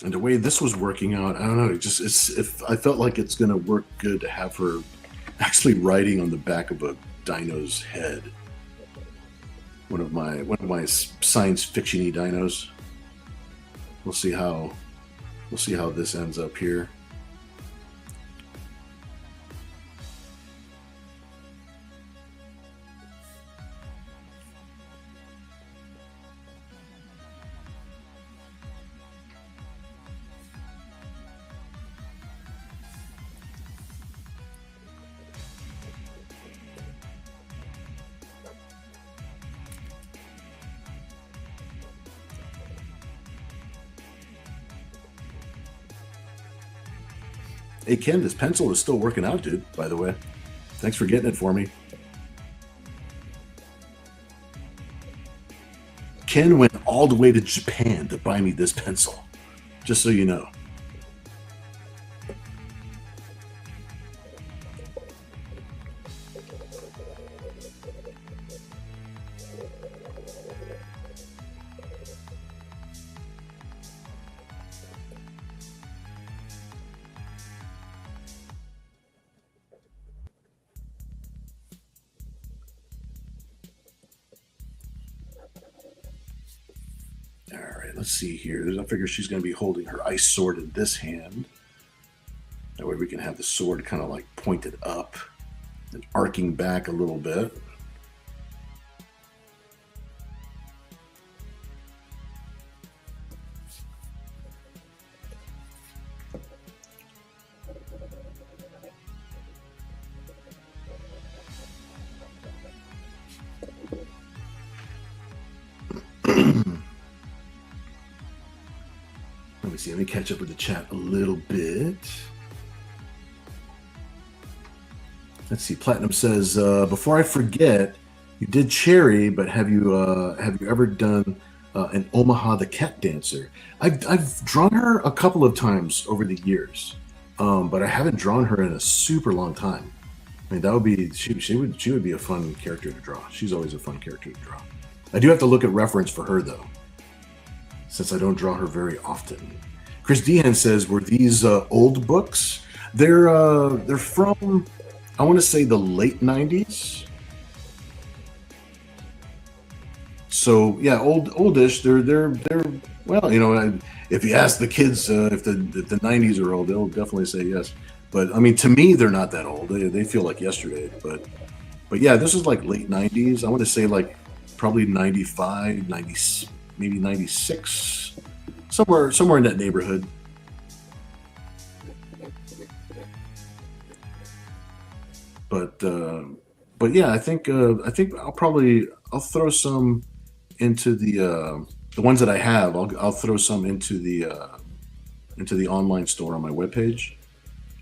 And the way this was working out, I don't know, I felt like it's gonna work good to have her actually riding on the back of a dino's head. One of my science fiction-y dinos. We'll see how this ends up here. Hey Ken, this pencil is still working out, dude, by the way. Thanks for getting it for me. Ken went all the way to Japan to buy me this pencil, just so you know. Let's see here. I figure she's going to be holding her ice sword in this hand. That way we can have the sword kind of like pointed up and arcing back a little bit. Let me catch up with the chat a little bit. Let's see. Platinum says, before I forget, you did Cherry, but have you ever done an Omaha the Cat Dancer? I've drawn her a couple of times over the years, but I haven't drawn her in a super long time. I mean, that would be she would be a fun character to draw. She's always a fun character to draw. I do have to look at reference for her though, since I don't draw her very often. Chris Dehan says, were these old books? They're from, I want to say, the late 90s. So yeah, oldish. They're well, you know, if you ask the kids if the 90s are old, they'll definitely say yes. But I mean, to me, they're not that old. They feel like yesterday. But yeah, this is like late 90s. I want to say like probably 95, 90, maybe 96. Somewhere in that neighborhood. But yeah, I think I'll throw some into the ones that I have. I'll throw some into the online store on my webpage,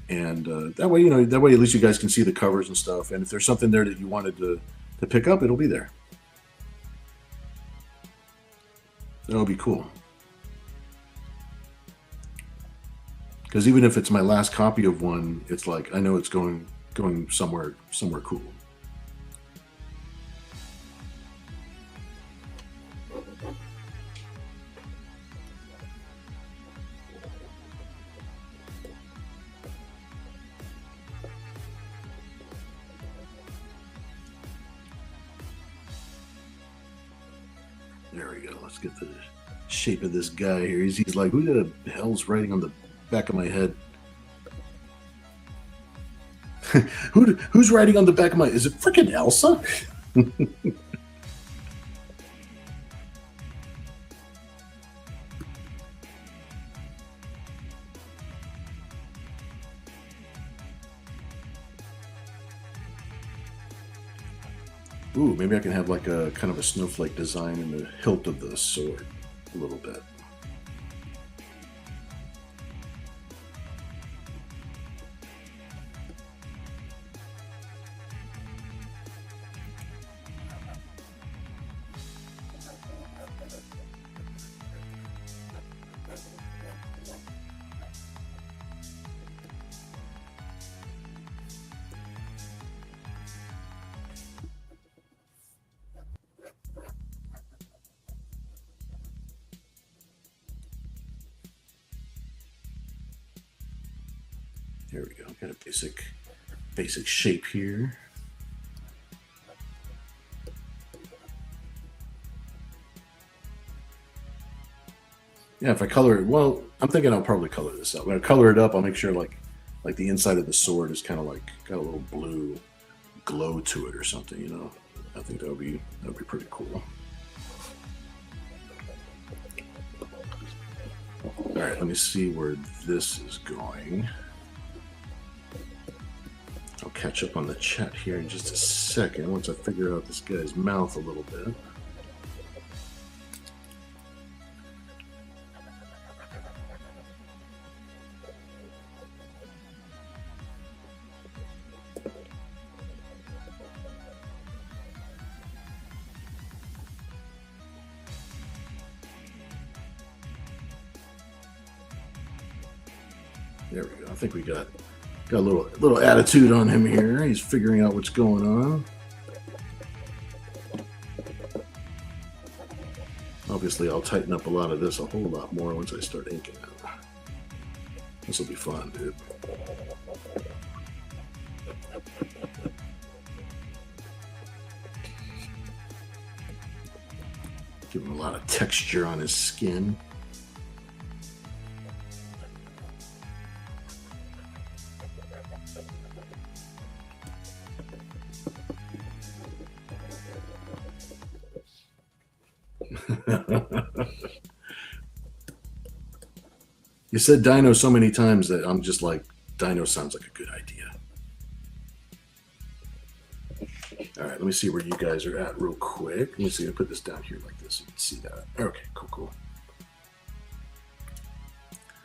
and that way at least you guys can see the covers and stuff. And if there's something there that you wanted to pick up, it'll be there. That'll be cool. Because even if it's my last copy of one, it's like I know it's going somewhere cool. There we go. Let's get the shape of this guy here. He's like, who the hell's writing on the back of my head? Who's writing on the back of my? Is it freaking Elsa? Ooh, maybe I can have like a kind of a snowflake design in the hilt of the sword a little bit. There we go. Got a basic shape here. Yeah, if I color it, well, I'm thinking I'll probably color this up. When I color it up, I'll make sure like the inside of the sword is kind of like got a little blue glow to it or something. You know, I think that'll be pretty cool. All right, let me see where this is going. I'll catch up on the chat here in just a second once I figure out this guy's mouth a little bit. There we go. I think we got a little attitude on him here. He's figuring out what's going on. Obviously, I'll tighten up a lot of this a whole lot more once I start inking it. This will be fun, dude. Give him a lot of texture on his skin. You said dino so many times that I'm just like, dino sounds like a good idea. All right, let me see where you guys are at real quick. Let me see, I'll put this down here like this so you can see that. Okay, cool.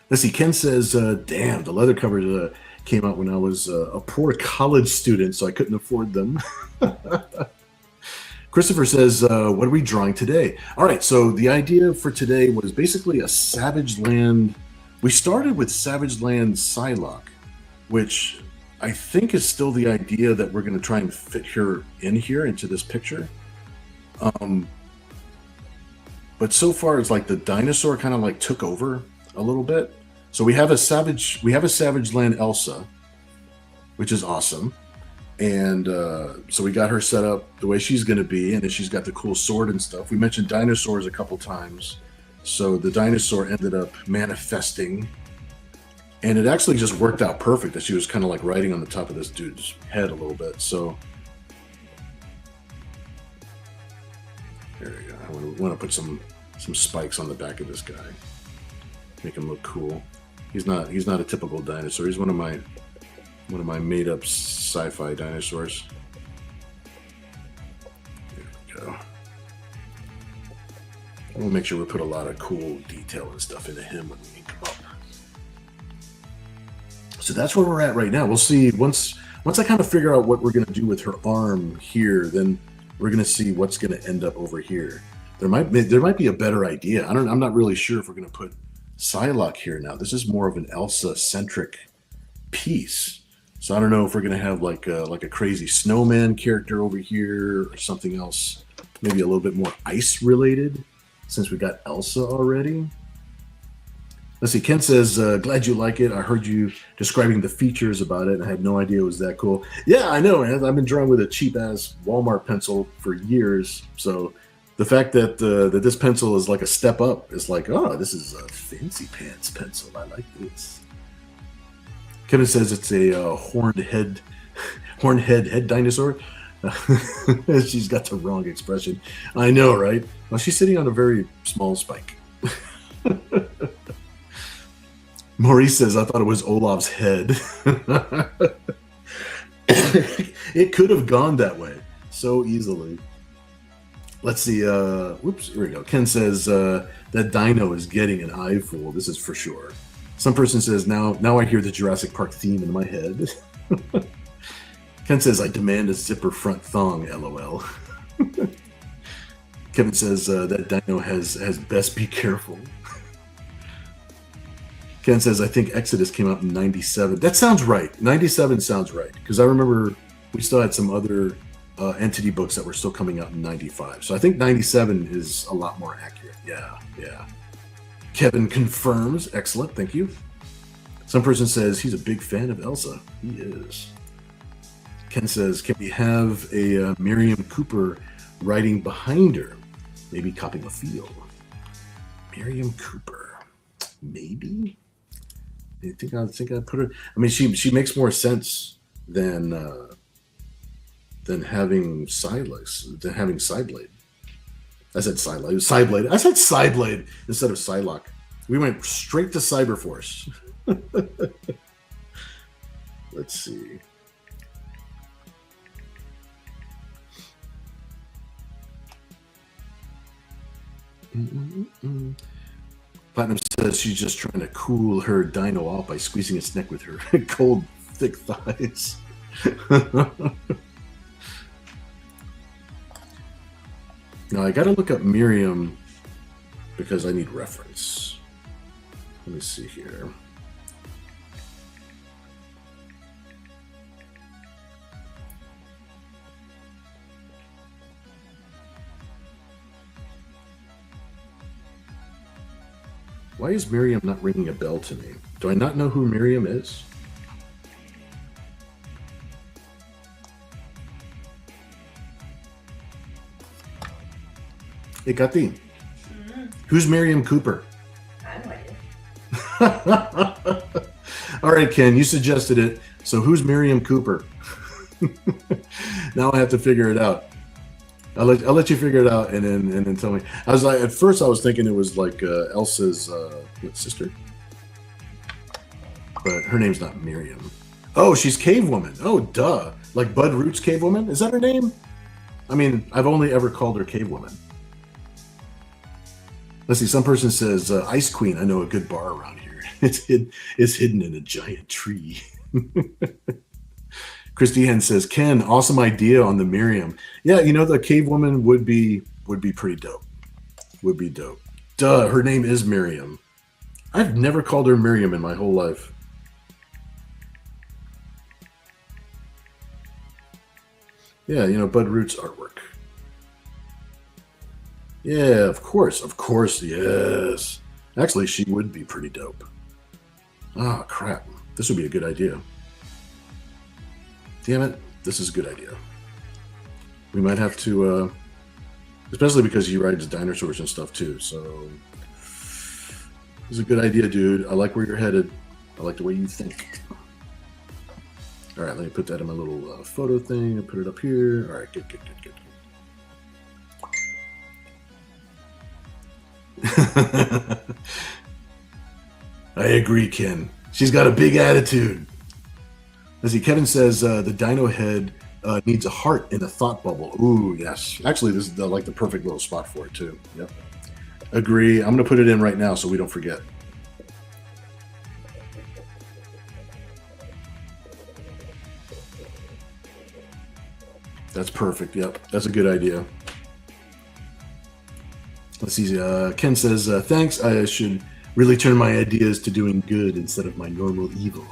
Let's see, Ken says, damn, the leather covers came out when I was a poor college student, so I couldn't afford them. Christopher says, what are we drawing today? All right, so the idea for today was basically a Savage Land. We started with Savage Land Psylocke, which I think is still the idea that we're going to try and fit her in here into this picture. But so far, it's like the dinosaur kind of like took over a little bit. So we have a Savage Land Elsa, which is awesome. And so we got her set up the way she's going to be, and then she's got the cool sword and stuff. We mentioned dinosaurs a couple times, so the dinosaur ended up manifesting, and it actually just worked out perfect that she was kind of like riding on the top of this dude's head a little bit. So there we go. I want to put some spikes on the back of this guy, make him look cool. He's not a typical dinosaur. He's one of my made-up sci-fi dinosaurs. There we go. We'll make sure we put a lot of cool detail and stuff into him when we ink him up. So that's where we're at right now. We'll see once I kind of figure out what we're going to do with her arm here, then we're going to see what's going to end up over here. There might be a better idea. I'm not really sure if we're going to put Psylocke here now. This is more of an Elsa-centric piece. So I don't know if we're going to have like a crazy snowman character over here or something else, maybe a little bit more ice related, since we got Elsa already. Let's see, Ken says, glad you like it. I heard you describing the features about it, and I had no idea it was that cool. Yeah, I know, man. I've been drawing with a cheap-ass Walmart pencil for years, so the fact that this pencil is like a step up is like, oh, this is a fancy pants pencil. I like this. Kevin says it's a horned head head dinosaur. She's got the wrong expression. I know, right? Well, she's sitting on a very small spike. Maurice says, I thought it was Olaf's head. It could have gone that way so easily. Let's see. Whoops, here we go. Ken says, that dino is getting an eyeful. This is for sure. Some person says, now I hear the Jurassic Park theme in my head. Ken says, I demand a zipper front thong, LOL. Kevin says, that dino has best be careful. Ken says, I think Exodus came out in 97. That sounds right. 97 sounds right. Because I remember we still had some other Entity books that were still coming out in 95. So I think 97 is a lot more accurate. Yeah. Kevin confirms. Excellent. Thank you. Some person says he's a big fan of Elsa. He is. Ken says, can we have a Miriam Cooper riding behind her? Maybe copying a feel. Miriam Cooper. Maybe? I think I'd put her. I mean, she makes more sense than having Sideblade. I said Sideblade. I said Sideblade instead of Psylocke. We went straight to Cyberforce. Let's see. Platinum says she's just trying to cool her dino off by squeezing its neck with her cold, thick thighs. Now I gotta look up Miriam because I need reference. Let me see here. Why is Miriam not ringing a bell to me? Do I not know who Miriam is? Hey, Kati. Who's Miriam Cooper? I have no idea. All right, Ken, you suggested it. So who's Miriam Cooper? Now I have to figure it out. I'll let you figure it out and then tell me. I was like, at first I was thinking it was like Elsa's sister, but her name's not Miriam. Oh, she's Cave Woman. Oh, duh. Like Bud Root's Cave Woman. Is that her name? I mean, I've only ever called her Cave Woman. Let's see. Some person says Ice Queen. I know a good bar around here. It's hidden in a giant tree. Christy Hen says, Ken, awesome idea on the Miriam. Yeah, you know, the Cave Woman would be pretty dope. Would be dope. Duh, her name is Miriam. I've never called her Miriam in my whole life. Yeah, you know, Bud Root's artwork. Yeah, of course, yes. Actually, she would be pretty dope. Oh, crap. This would be a good idea. Damn it, this is a good idea. We might have to, especially because he rides dinosaurs and stuff too, so this is a good idea, dude. I like where you're headed. I like the way you think. All right, let me put that in my little photo thing and put it up here. All right, good. I agree, Ken. She's got a big attitude. Let's see, Kevin says the dino head needs a heart in a thought bubble. Ooh, yes. Actually, this is like the perfect little spot for it, too. Yep. Agree. I'm going to put it in right now so we don't forget. That's perfect. Yep. That's a good idea. Let's see. Ken says, thanks. I should really turn my ideas to doing good instead of my normal evil.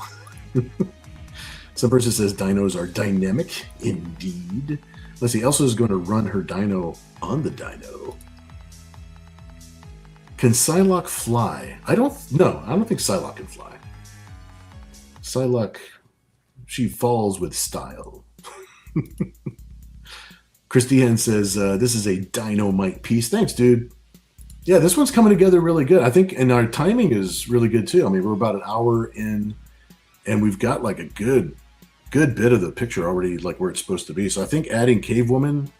Some person says dinos are dynamic. Indeed. Let's see. Elsa is going to run her dino on the dino. Can Psylocke fly? I don't think Psylocke can fly. Psylocke, she falls with style. Christy Hen says, this is a dynamite piece. Thanks, dude. Yeah, this one's coming together really good. I think, and our timing is really good too. I mean, we're about an hour in, and we've got like a good good bit of the picture already like where it's supposed to be. So I think adding Cave Woman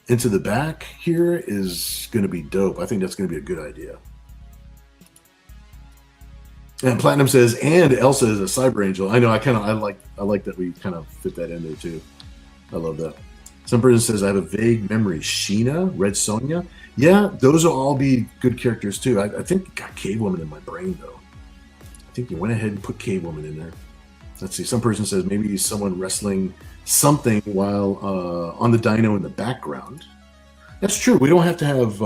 into the back here is going to be dope. I think that's going to be a good idea. And Platinum says, and Elsa is a cyber angel. I know. I like that we kind of fit that in there too. I love that. Some person says, I have a vague memory. Sheena, Red Sonja. Yeah, those will all be good characters too. I think you got Cave Woman in my brain though. I think you went ahead and put Cave Woman in there. Let's see. Some person says maybe someone wrestling something while on the dyno in the background. That's true. We don't have to have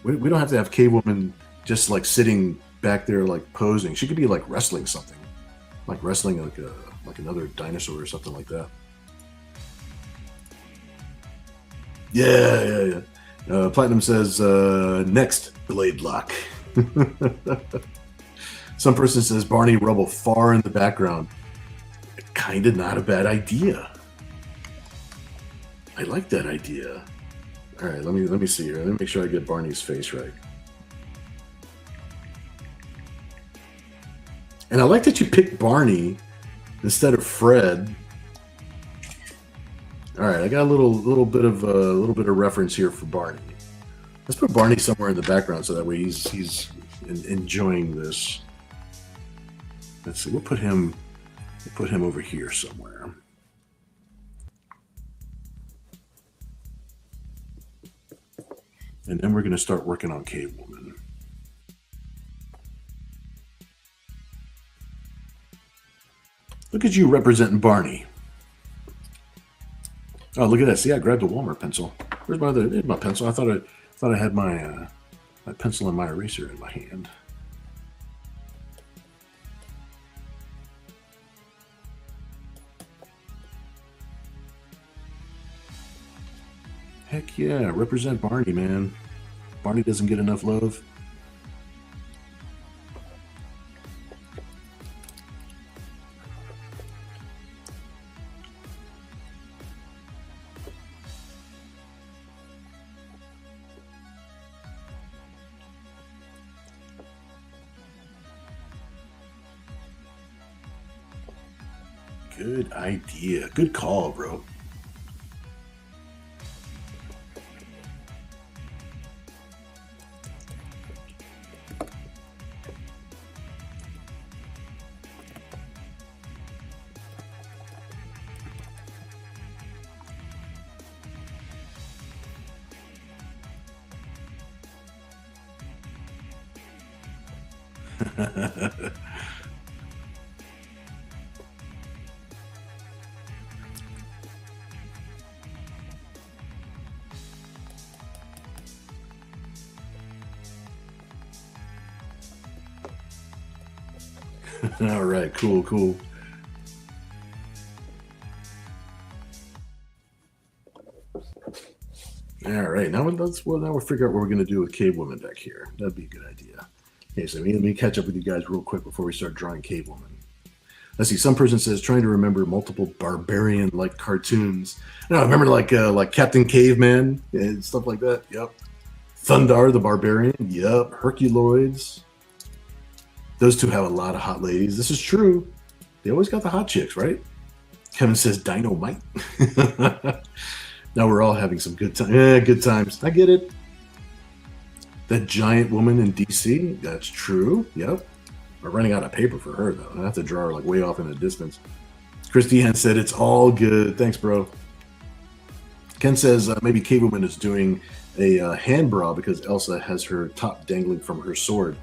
we don't have to have Cave Woman just like sitting back there like posing. She could be like wrestling something, like wrestling like another dinosaur or something like that. Yeah. Platinum says next Blade Lock. Some person says Barney Rubble far in the background. Kind of not a bad idea. I like that idea. All right, let me see here. Let me make sure I get Barney's face right. And I like that you picked Barney instead of Fred. All right, I got a little bit of reference here for Barney. Let's put Barney somewhere in the background so that way he's enjoying this. Let's see. We'll put him over here somewhere. And then we're going to start working on Cave Woman. Look at you representing Barney. Oh, look at that. See, I grabbed a Walmart pencil. Where's my pencil? I thought I had my pencil and my eraser in my hand. Heck yeah, represent Barney, man. Barney doesn't get enough love. Good idea. Good call, bro. All right, cool. All right, now we'll figure out what we're going to do with Cave Woman back here. That'd be a good idea. Okay, so let me catch up with you guys real quick before we start drawing Cave Woman. Let's see. Some person says trying to remember multiple barbarian-like cartoons. No, remember like Captain Caveman and stuff like that. Yep. Thundar the Barbarian. Yep. Herculoids. Those two have a lot of hot ladies. This is true. They always got the hot chicks, right? Kevin says Dynamite. Now we're all having some good time. Yeah, good times. I get it. That giant woman in DC. That's true. Yep. We're running out of paper for her, though. I have to draw her like way off in the distance. Chris Dehan said it's all good. Thanks, bro. Ken says maybe Cave Woman is doing a hand bra because Elsa has her top dangling from her sword.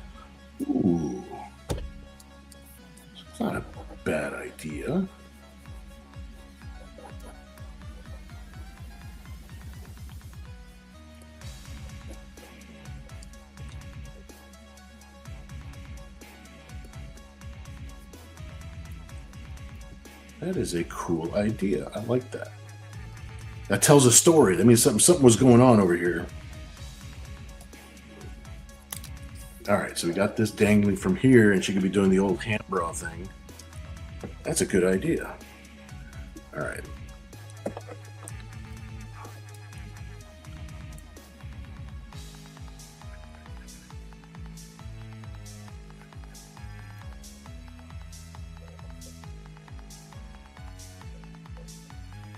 Ooh. It's not a bad idea. That is a cool idea. I like that. That tells a story. That means something was going on over here. All right, so we got this dangling from here, and she could be doing the old hand bra thing. That's a good idea. All right.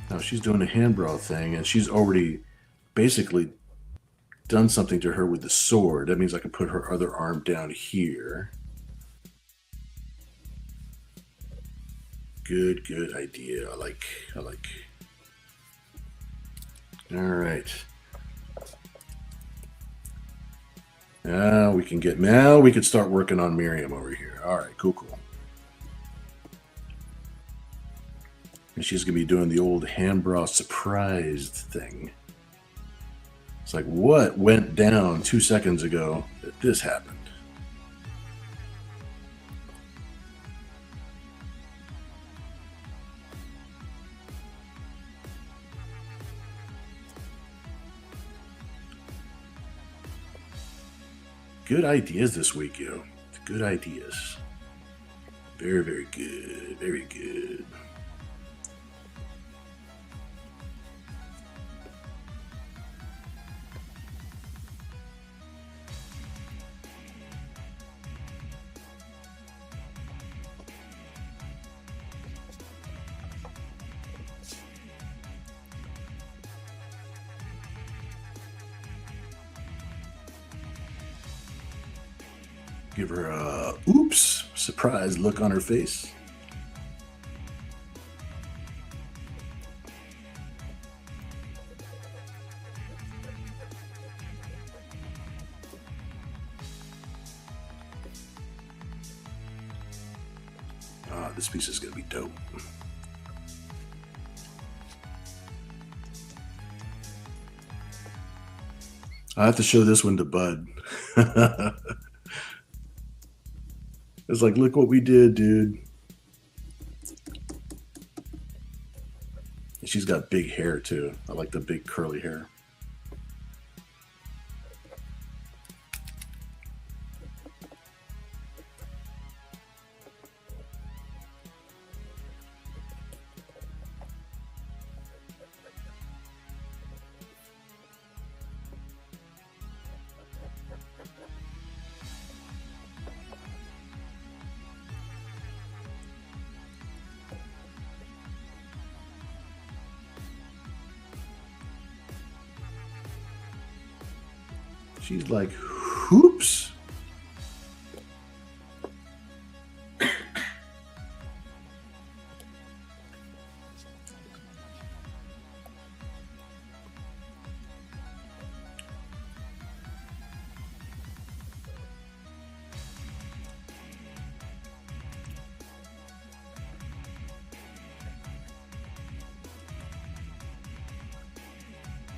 Now she's doing a hand brow thing, and she's already basically done something to her with the sword. That means I can put her other arm down here. Good idea. I like. All right. Now we can start working on Miriam over here. All right, cool. And she's gonna be doing the old hand brow surprised thing. It's like, what went down 2 seconds ago that this happened? Good ideas this week, yo. Good ideas. Very good. Very good. Give her a oops surprise look on her face. This piece is gonna be dope. I have to show this one to Bud. It's like, look what we did, dude. And she's got big hair too. I like the big curly hair. She's like, hoops.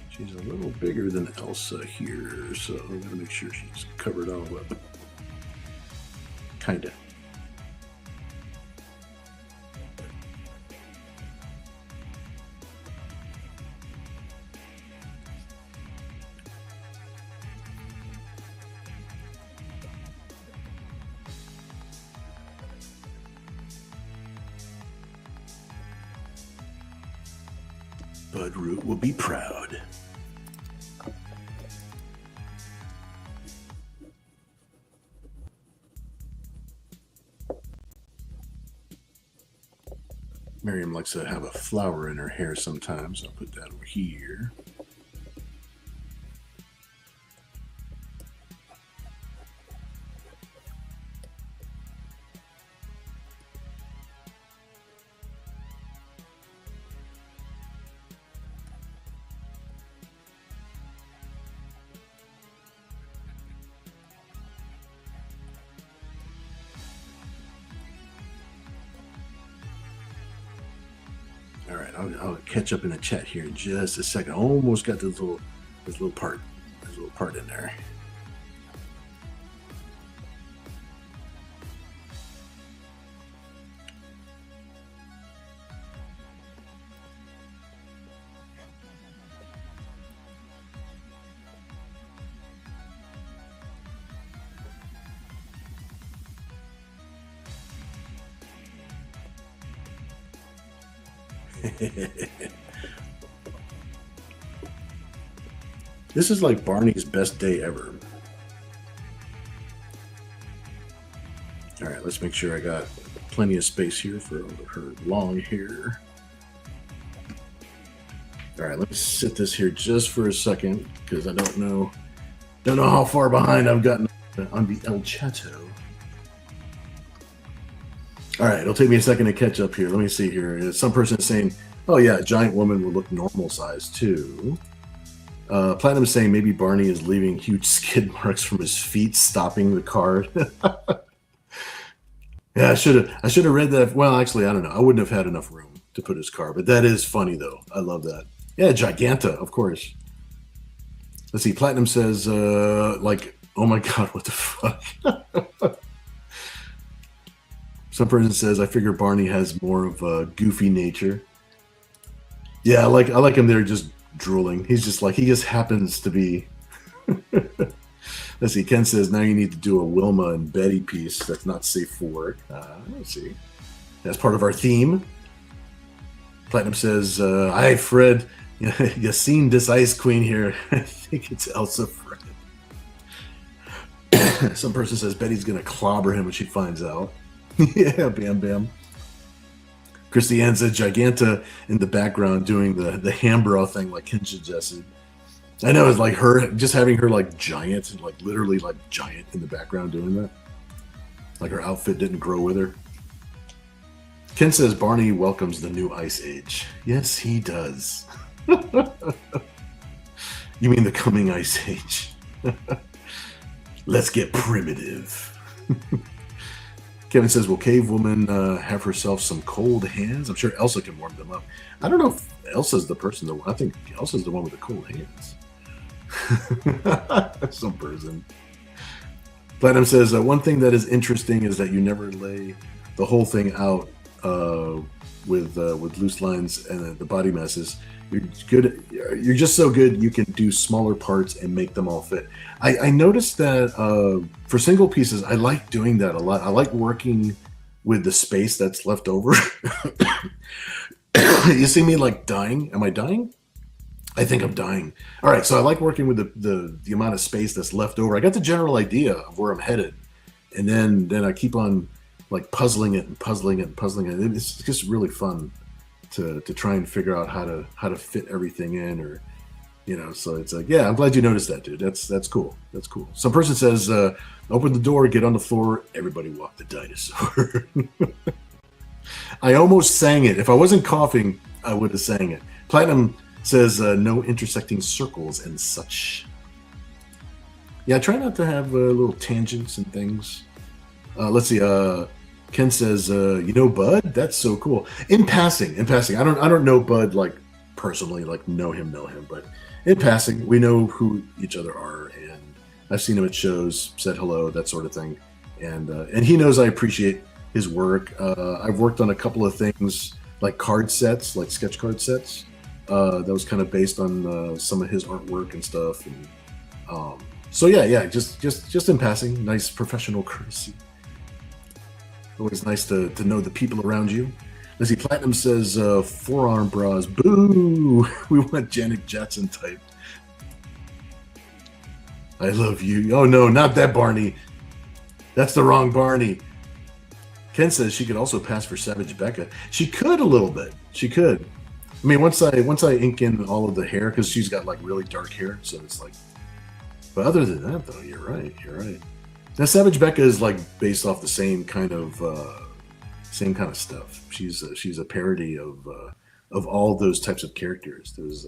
She's a little bigger than Elsa here, so I'm going to make sure she's covered all up. Kinda. Bud Root will be proud. Miriam likes to have a flower in her hair sometimes. I'll put that over here. All right, I'll catch up in the chat here in just a second. Almost got this little part in there. This is like Barney's best day ever. All right, let's make sure I got plenty of space here for her long hair. All right, let me sit this here just for a second because I don't know how far behind I've gotten on the El Chato. All right, it'll take me a second to catch up here. Let me see here. Some person is saying, "Oh yeah, a giant woman would look normal size too." Platinum is saying maybe Barney is leaving huge skid marks from his feet, stopping the card. Yeah, I should have read that. Well, actually, I don't know. I wouldn't have had enough room to put his car, but that is funny though. I love that. Yeah, Giganta, of course. Let's see. Platinum says, like, oh my god, what the fuck? Some person says, I figure Barney has more of a goofy nature. Yeah, I like him there just drooling. He just happens to be. Let's see. Ken says, now you need to do a Wilma and Betty piece that's not safe for work. Let's see. That's part of our theme. Platinum says, hi, Fred. You seen this Ice Queen here? I think it's Elsa Fred. Some person says Betty's going to clobber him when she finds out. Yeah, bam, bam. Christiane said Giganta in the background doing the Hambro thing like Ken suggested. I know, it's like her, just having her like giant, like literally like giant in the background doing that. Like her outfit didn't grow with her. Ken says Barney welcomes the new Ice Age. Yes, he does. You mean the coming Ice Age? Let's get primitive. Kevin says, will Cave Woman have herself some cold hands? I'm sure Elsa can warm them up. I don't know if Elsa's the person, though. I think Elsa's the one with the cold hands. Some person. Platinum says, one thing that is interesting is that you never lay the whole thing out with loose lines and the body masses. You're good. You're just so good. You can do smaller parts and make them all fit. I noticed that for single pieces, I like doing that a lot. I like working with the space that's left over. You see me like dying? Am I dying? I think I'm dying. All right, so I like working with the amount of space that's left over. I got the general idea of where I'm headed, and then I keep on like puzzling it. It's just really fun to try and figure out how to fit everything in, or so it's like, yeah, I'm glad you noticed that, dude. That's cool. That's cool. Some person says, open the door, get on the floor, everybody walk the dinosaur. I almost sang it. If I wasn't coughing, I would have sang it. Platinum says, no intersecting circles and such. Yeah, I try not to have little tangents and things. Let's see. Ken says, Bud? That's so cool. In passing. I don't know Bud like personally, like know him, but in passing, we know who each other are, and I've seen him at shows, said hello, that sort of thing, and he knows I appreciate his work. I've worked on a couple of things like card sets, like sketch card sets. That was kind of based on some of his artwork and stuff, and so yeah, just in passing, nice professional courtesy. Always nice to know the people around you. Let's see, Platinum says, forearm bras, boo! We want Janet Jackson type. I love you. Oh no, not that Barney. That's the wrong Barney. Ken says she could also pass for Savage Becca. She could a little bit. She could. I mean, once I ink in all of the hair, because she's got like really dark hair, so it's like. But other than that, though, you're right. Now, Savage Becca is like based off the same kind of stuff. She's a parody of all those types of characters. Those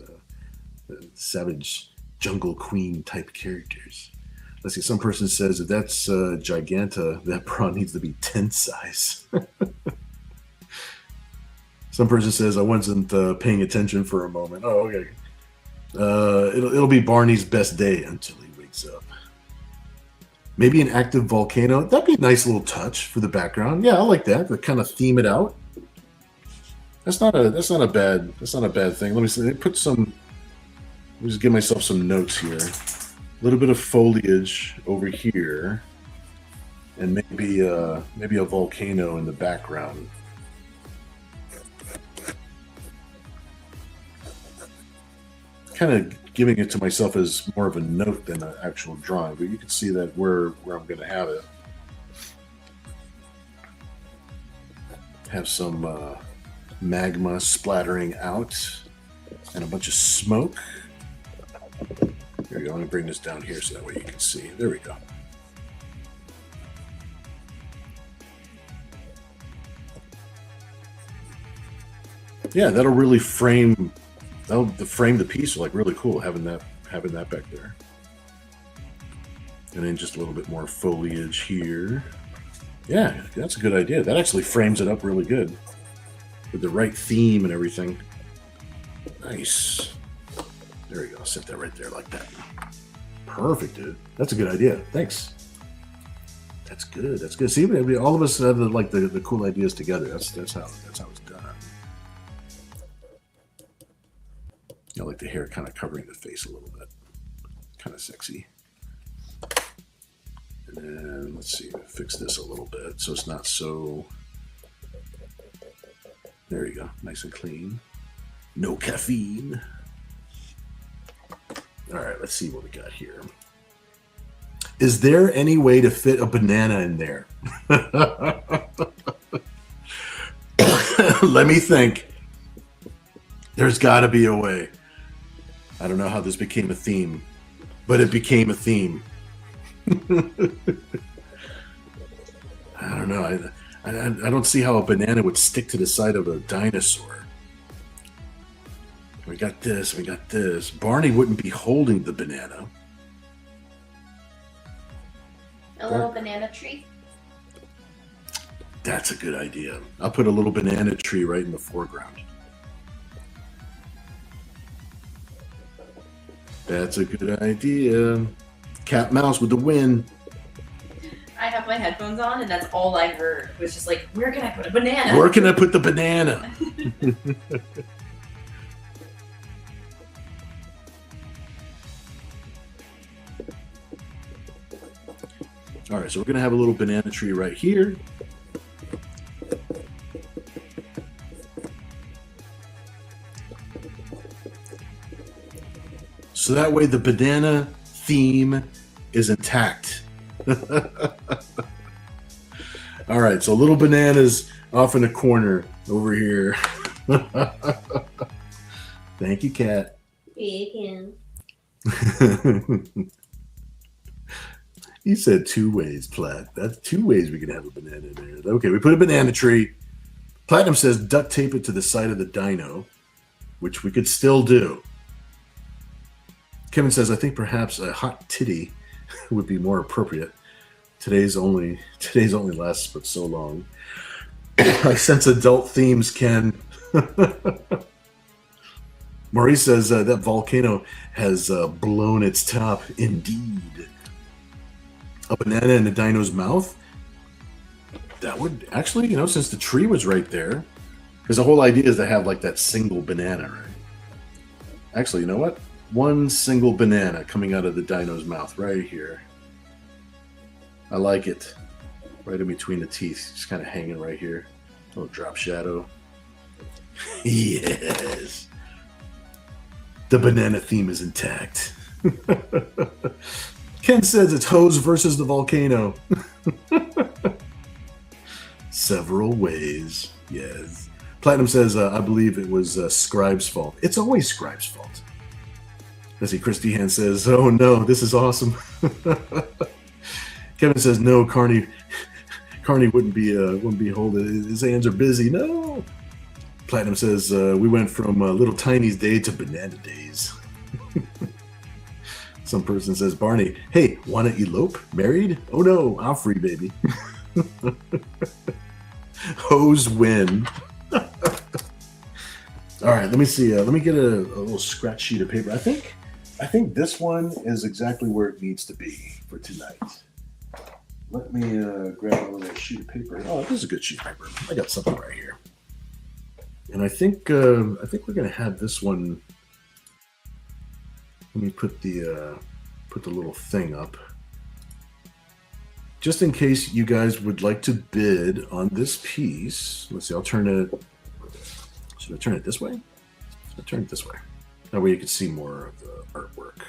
Savage Jungle Queen type characters. Let's see. Some person says if that's Giganta, that bra needs to be 10 size. Some person says I wasn't paying attention for a moment. Oh, okay. It'll be Barney's best day until he wakes up. Maybe an active volcano. That'd be a nice little touch for the background. Yeah, I like that. To kind of theme it out. That's not a bad thing. Let me see. Let me just give myself some notes here. A little bit of foliage over here, and maybe a volcano in the background. Kind of giving it to myself as more of a note than an actual drawing, but you can see that where I'm going to have it. Have some magma splattering out. and a bunch of smoke. There we go. Let me bring this down here so that way you can see. There we go. Yeah, that'll really frame. That'll frame the piece like really cool having that back there. And then just a little bit more foliage here. Yeah, that's a good idea. That actually frames it up really good with the right theme and everything. Nice. There we go. Set that right there like that. Perfect, dude. That's a good idea. Thanks. That's good. That's good. See, maybe all of us have the cool ideas together. That's how it's done. I like the hair kind of covering the face a little bit. Kind of sexy. And then let's see, fix this a little bit so it's not so. There you go, nice and clean. No caffeine. All right, let's see what we got here. Is there any way to fit a banana in there? Let me think. There's got to be a way. I don't know how this became a theme, but it became a theme. I don't know. I don't see how a banana would stick to the side of a dinosaur. We got this. We got this. Barney wouldn't be holding the banana. A little banana tree. That's a good idea. I'll put a little banana tree right in the foreground. That's a good idea. Cat mouse with the win. I have my headphones on, and that's all I heard. It was just like, where can I put a banana? Where can I put the banana? All right, so we're going to have a little banana tree right here. So that way the banana theme is intact. All right, so little bananas off in the corner over here. Thank you, Kat. Bacon. You said 2 ways, Plat. That's 2 ways we can have a banana in there. Okay, we put a banana tree. Platinum says duct tape it to the side of the dino, which we could still do. Kevin says, I think perhaps a hot titty would be more appropriate. Today's only lasts but so long. I sense adult themes, Ken. Maurice says that volcano has blown its top. Indeed. A banana in the dino's mouth? That would actually, since the tree was right there, because the whole idea is to have like that single banana, right? Actually, you know what? One single banana coming out of the dino's mouth right here. I like it. Right in between the teeth, just kind of hanging right here. A little drop shadow. Yes. The banana theme is intact. Ken says it's hose versus the volcano. Several ways. Yes. Platinum says, I believe it was Scribe's fault. It's always Scribe's fault. Let's see, Christy Han says, oh no, this is awesome. Kevin says, no, Carney wouldn't be holding. His hands are busy. No. Platinum says, we went from Little Tiny's day to Banana Days. Some person says, Barney, hey, want to elope? Married? Oh no, I'm free, baby. Hose win. All right, let me see. Let me get a little scratch sheet of paper. I think this one is exactly where it needs to be for tonight. Let me grab a little sheet of paper. Oh, this is a good sheet of paper. I got something right here. And I think we're gonna have this one. Let me put the little thing up. Just in case you guys would like to bid on this piece. Let's see, I'll turn it. Should I turn it this way? I'll turn it this way. That way you can see more of the artwork.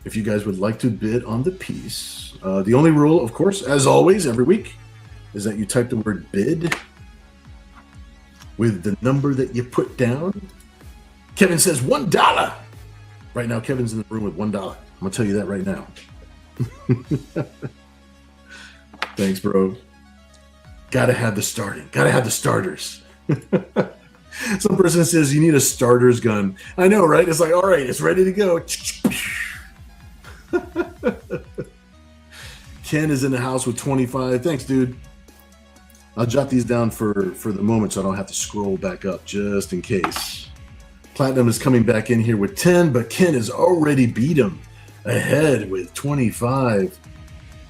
If you guys would like to bid on the piece, the only rule, of course, as always, every week, is that you type the word bid with the number that you put down Kevin says $1. Right now, Kevin's in the room with $1. I'm gonna tell you that right now. Thanks, bro. Gotta have the starting. Gotta have the starters. Some person says you need a starter's gun. I know, right? It's like, all right, it's ready to go. Ken is in the house with 25. Thanks, dude. I'll jot these down for the moment so I don't have to scroll back up just in case. Platinum is coming back in here with 10, but Ken has already beat him ahead with 25.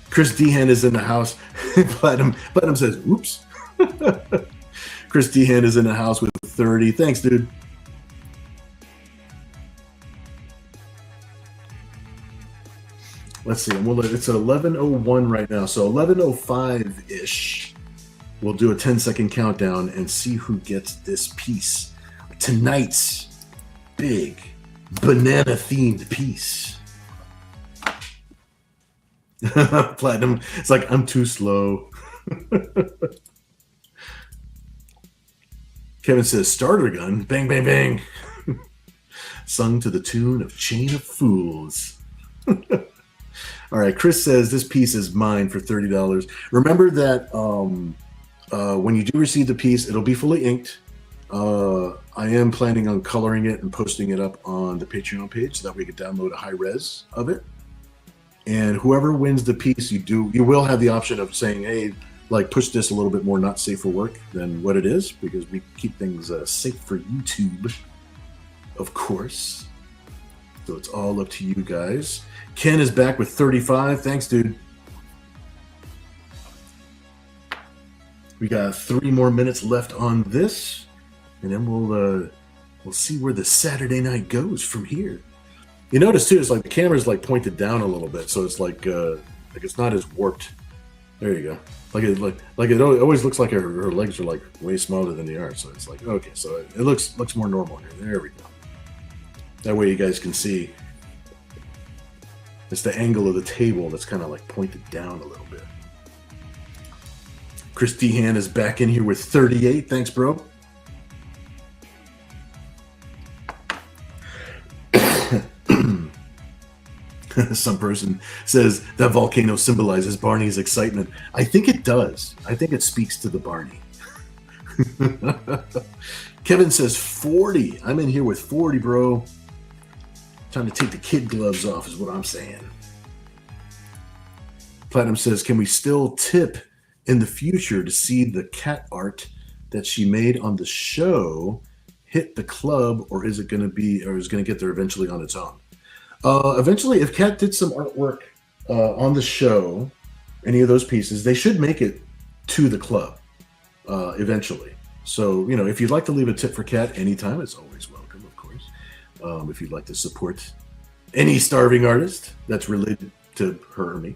Chris Dehan is in the house. Platinum says, oops. Chris Dehan is in the house with 30. Thanks, dude. Let's see. It's 11:01 right now. So 11:05-ish. We'll do a 10-second countdown and see who gets this piece. Tonight's big banana-themed piece. Platinum. It's like, I'm too slow. Kevin says, starter gun. Bang, bang, bang. Sung to the tune of Chain of Fools. All right. Chris says, this piece is mine for $30. Remember that when you do receive the piece, it'll be fully inked. I am planning on coloring it and posting it up on the Patreon page so that we can download a high res of it. And whoever wins the piece, you will have the option of saying, hey, like push this a little bit more not safe for work than what it is, because we keep things safe for YouTube, of course. So it's all up to you guys. Ken is back with 35. Thanks, dude. We got 3 more minutes left on this, and then we'll see where the Saturday night goes from here. You notice too, it's like the camera's like pointed down a little bit, so it's like it's not as warped. There you go. Like it always looks like her legs are like way smaller than they are. So it's like, okay, so it looks more normal here. There we go. That way you guys can see. It's the angle of the table that's kind of like pointed down a little bit. Chris Dehan is back in here with 38. Thanks, bro. Some person says that volcano symbolizes Barney's excitement. I think it does. I think it speaks to the Barney. Kevin says 40. I'm in here with 40, bro. Time to take the kid gloves off is what I'm saying. Platinum says, can we still tip in the future to see the cat art that she made on the show hit the club, or is it going to get there eventually on its own? Eventually, if Kat did some artwork on the show, any of those pieces, they should make it to the club eventually. So, if you'd like to leave a tip for Kat anytime, it's always welcome, of course. If you'd like to support any starving artist that's related to her or me.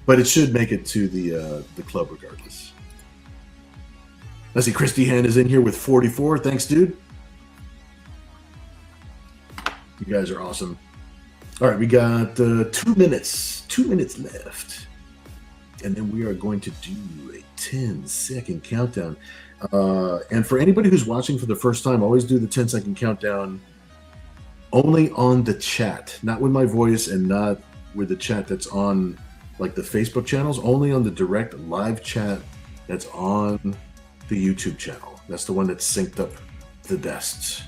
But it should make it to the club regardless. I see Christy Hand is in here with 44. Thanks, dude. You guys are awesome. All right, we got 2 minutes. 2 minutes left. And then we are going to do a 10-second countdown. And for anybody who's watching for the first time, always do the 10-second countdown only on the chat. Not with my voice and not with the chat that's on like the Facebook channels. Only on the direct live chat that's on the YouTube channel. That's the one that's synced up the best.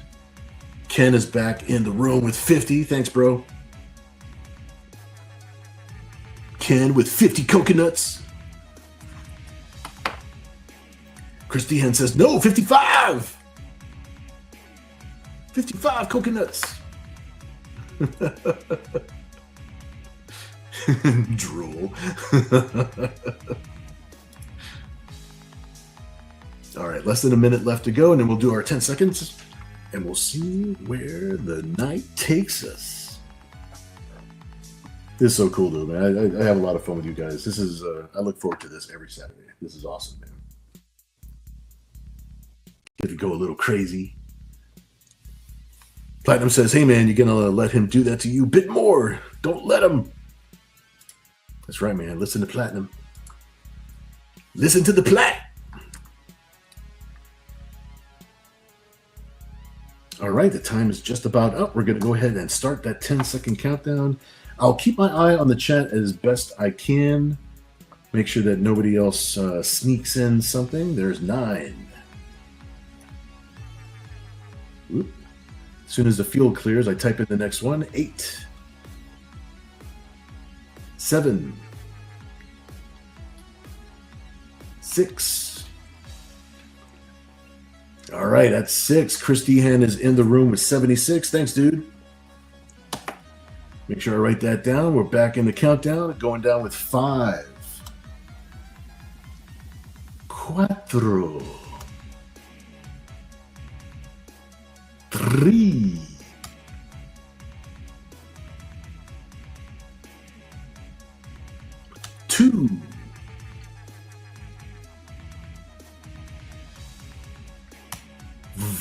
Ken is back in the room with 50. Thanks, bro. Ken with 50 coconuts. Christy Hen says, no, 55. 55 coconuts. Drool. All right, less than a minute left to go, and then we'll do our 10 seconds. And we'll see where the night takes us. This is so cool, though, man. I have a lot of fun with you guys. This is, I look forward to this every Saturday. This is awesome, man. Get to go a little crazy. Platinum says, hey, man, you're going to let him do that to you? Bit more. Don't let him. That's right, man. Listen to Platinum. Listen to the plat. right, the time is just about up. We're going to go ahead and start that 10-second countdown. I'll keep my eye on the chat as best I can. Make sure that nobody else sneaks in something. There's 9. Oop. As soon as the field clears, I type in the next one. 8. 7. 6. All right, that's 6. Chris Dehan is in the room with 76. Thanks, dude. Make sure I write that down. We're back in the countdown. Going down with 5. 4. 3. 2.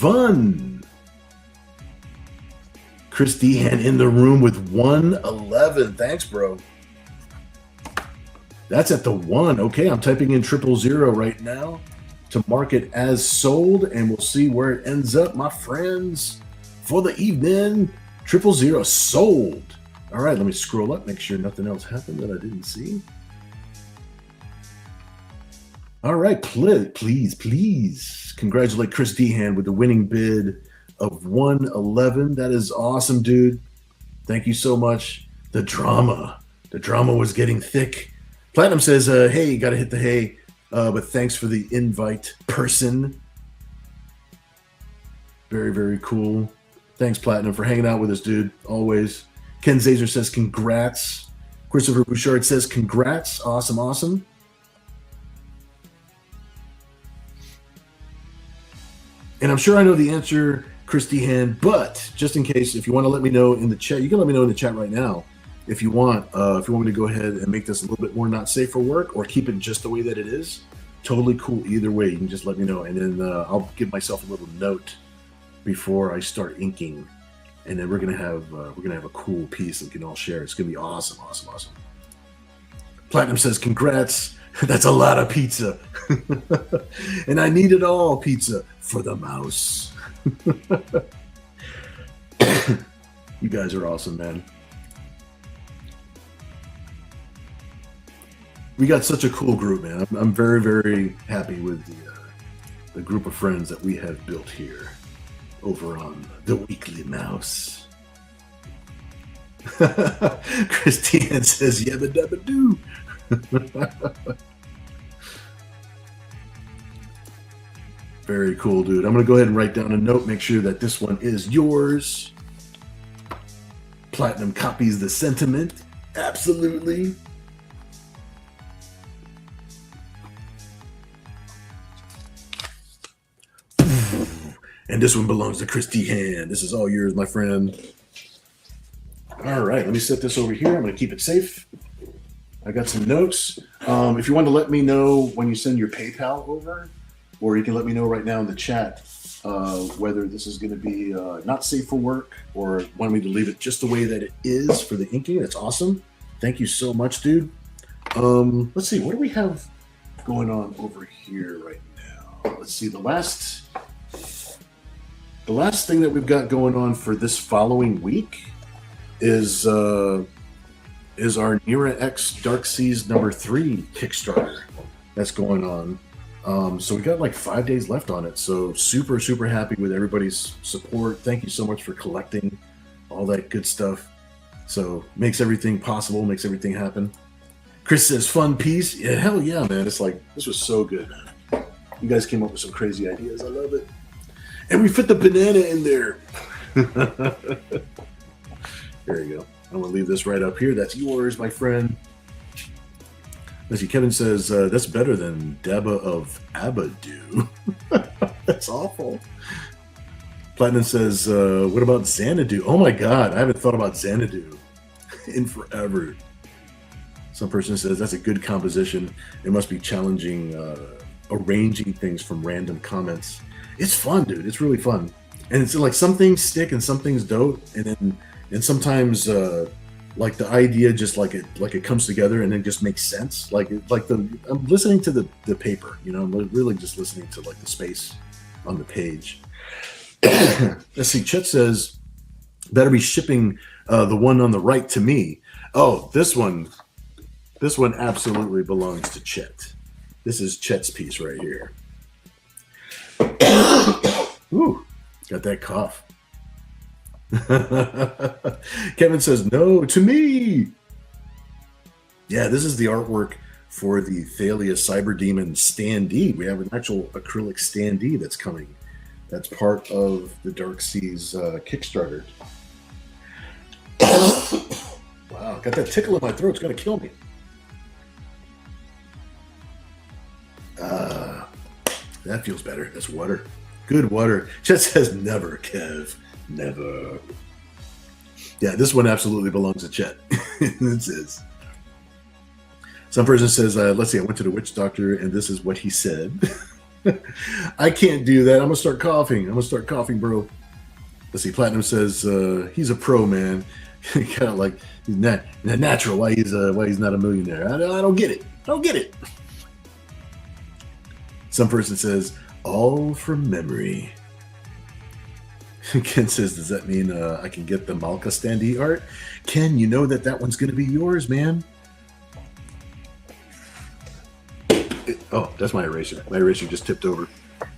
1. Chris Dehan in the room with 111. Thanks, bro. That's at the 1. Okay, I'm typing in 000 right now to mark it as sold, and we'll see where it ends up, my friends. For the evening, 000 sold. All right, let me scroll up, make sure nothing else happened that I didn't see. All right, please congratulate Chris Dehan with the winning bid of 111. That is awesome, dude. Thank you so much. The drama was getting thick. Platinum says, hey, you got to hit the hay, but thanks for the invite, person. Very, very cool. Thanks, Platinum, for hanging out with us, dude, always. Ken Zazer says, congrats. Christopher Bouchard says, congrats. Awesome, awesome. And I'm sure I know the answer, Chris Dehan, but just in case, if you want to let me know in the chat, you can let me know in the chat right now. If you want me to go ahead and make this a little bit more not safe for work or keep it just the way that it is, totally cool either way. You can just let me know, and then I'll give myself a little note before I start inking, and then we're gonna have a cool piece that we can all share. It's gonna be awesome. Platinum says, congrats. That's a lot of pizza, and I need it all pizza for the mouse. You guys are awesome, man. We got such a cool group, man. I'm very, very happy with the group of friends that we have built here over on the Weekly Mouse. Christine says, yabba dabba doo. Very cool, dude. I'm going to go ahead and write down a note, make sure that this one is yours. Platinum copies the sentiment. Absolutely. And this one belongs to Chris Dehan. This is all yours, my friend. All right, let me set this over here. I'm going to keep it safe. I got some notes. If you want to let me know when you send your PayPal over, or you can let me know right now in the chat whether this is going to be not safe for work or want me to leave it just the way that it is for the inking. That's awesome. Thank you so much, dude. Let's see. What do we have going on over here right now? Let's see. The last thing that we've got going on for this following week is our Nira-X Dark Seas #3 Kickstarter that's going on. So we got like 5 days left on it. So super, super happy with everybody's support. Thank you so much for collecting all that good stuff. So makes everything possible, makes everything happen. Chris says, fun piece. Yeah, hell yeah, man. It's like, this was so good, man. You guys came up with some crazy ideas. I love it. And we fit the banana in there. There you go. I'm going to leave this right up here. That's yours, my friend. Let's see, Kevin says, that's better than Dabba of Abadu. That's awful. Platinum says, what about Xanadu? Oh my God, I haven't thought about Xanadu in forever. Some person says, that's a good composition. It must be challenging arranging things from random comments. It's fun, dude. It's really fun. And it's like some things stick and some things don't. And sometimes like the idea just like it comes together and then just makes sense. I'm listening to the paper, you know, I'm really just listening to like the space on the page. Let's see. Chet says, better be shipping the one on the right to me. Oh, this one absolutely belongs to Chet. This is Chet's piece right here. Ooh, got that cough. Kevin says, no, to me. Yeah, this is the artwork for the Thalia Cyber Demon standee. We have an actual acrylic standee that's coming. That's part of the Dark Seas Kickstarter. Wow, got that tickle in my throat. It's going to kill me. That feels better. That's water. Good water. Chet says never, Kev. Never. Yeah, this one absolutely belongs to Chet. It says. Some person says, let's see, I went to the witch doctor and this is what he said. I can't do that. I'm going to start coughing. Bro. Let's see, Platinum says, he's a pro, man. Kind of like, he's not natural. Why he's not a millionaire. I don't get it. Some person says, all from memory. Ken says, does that mean I can get the Malka standee art? Ken, you know that one's going to be yours, man. Oh, that's my eraser. My eraser just tipped over.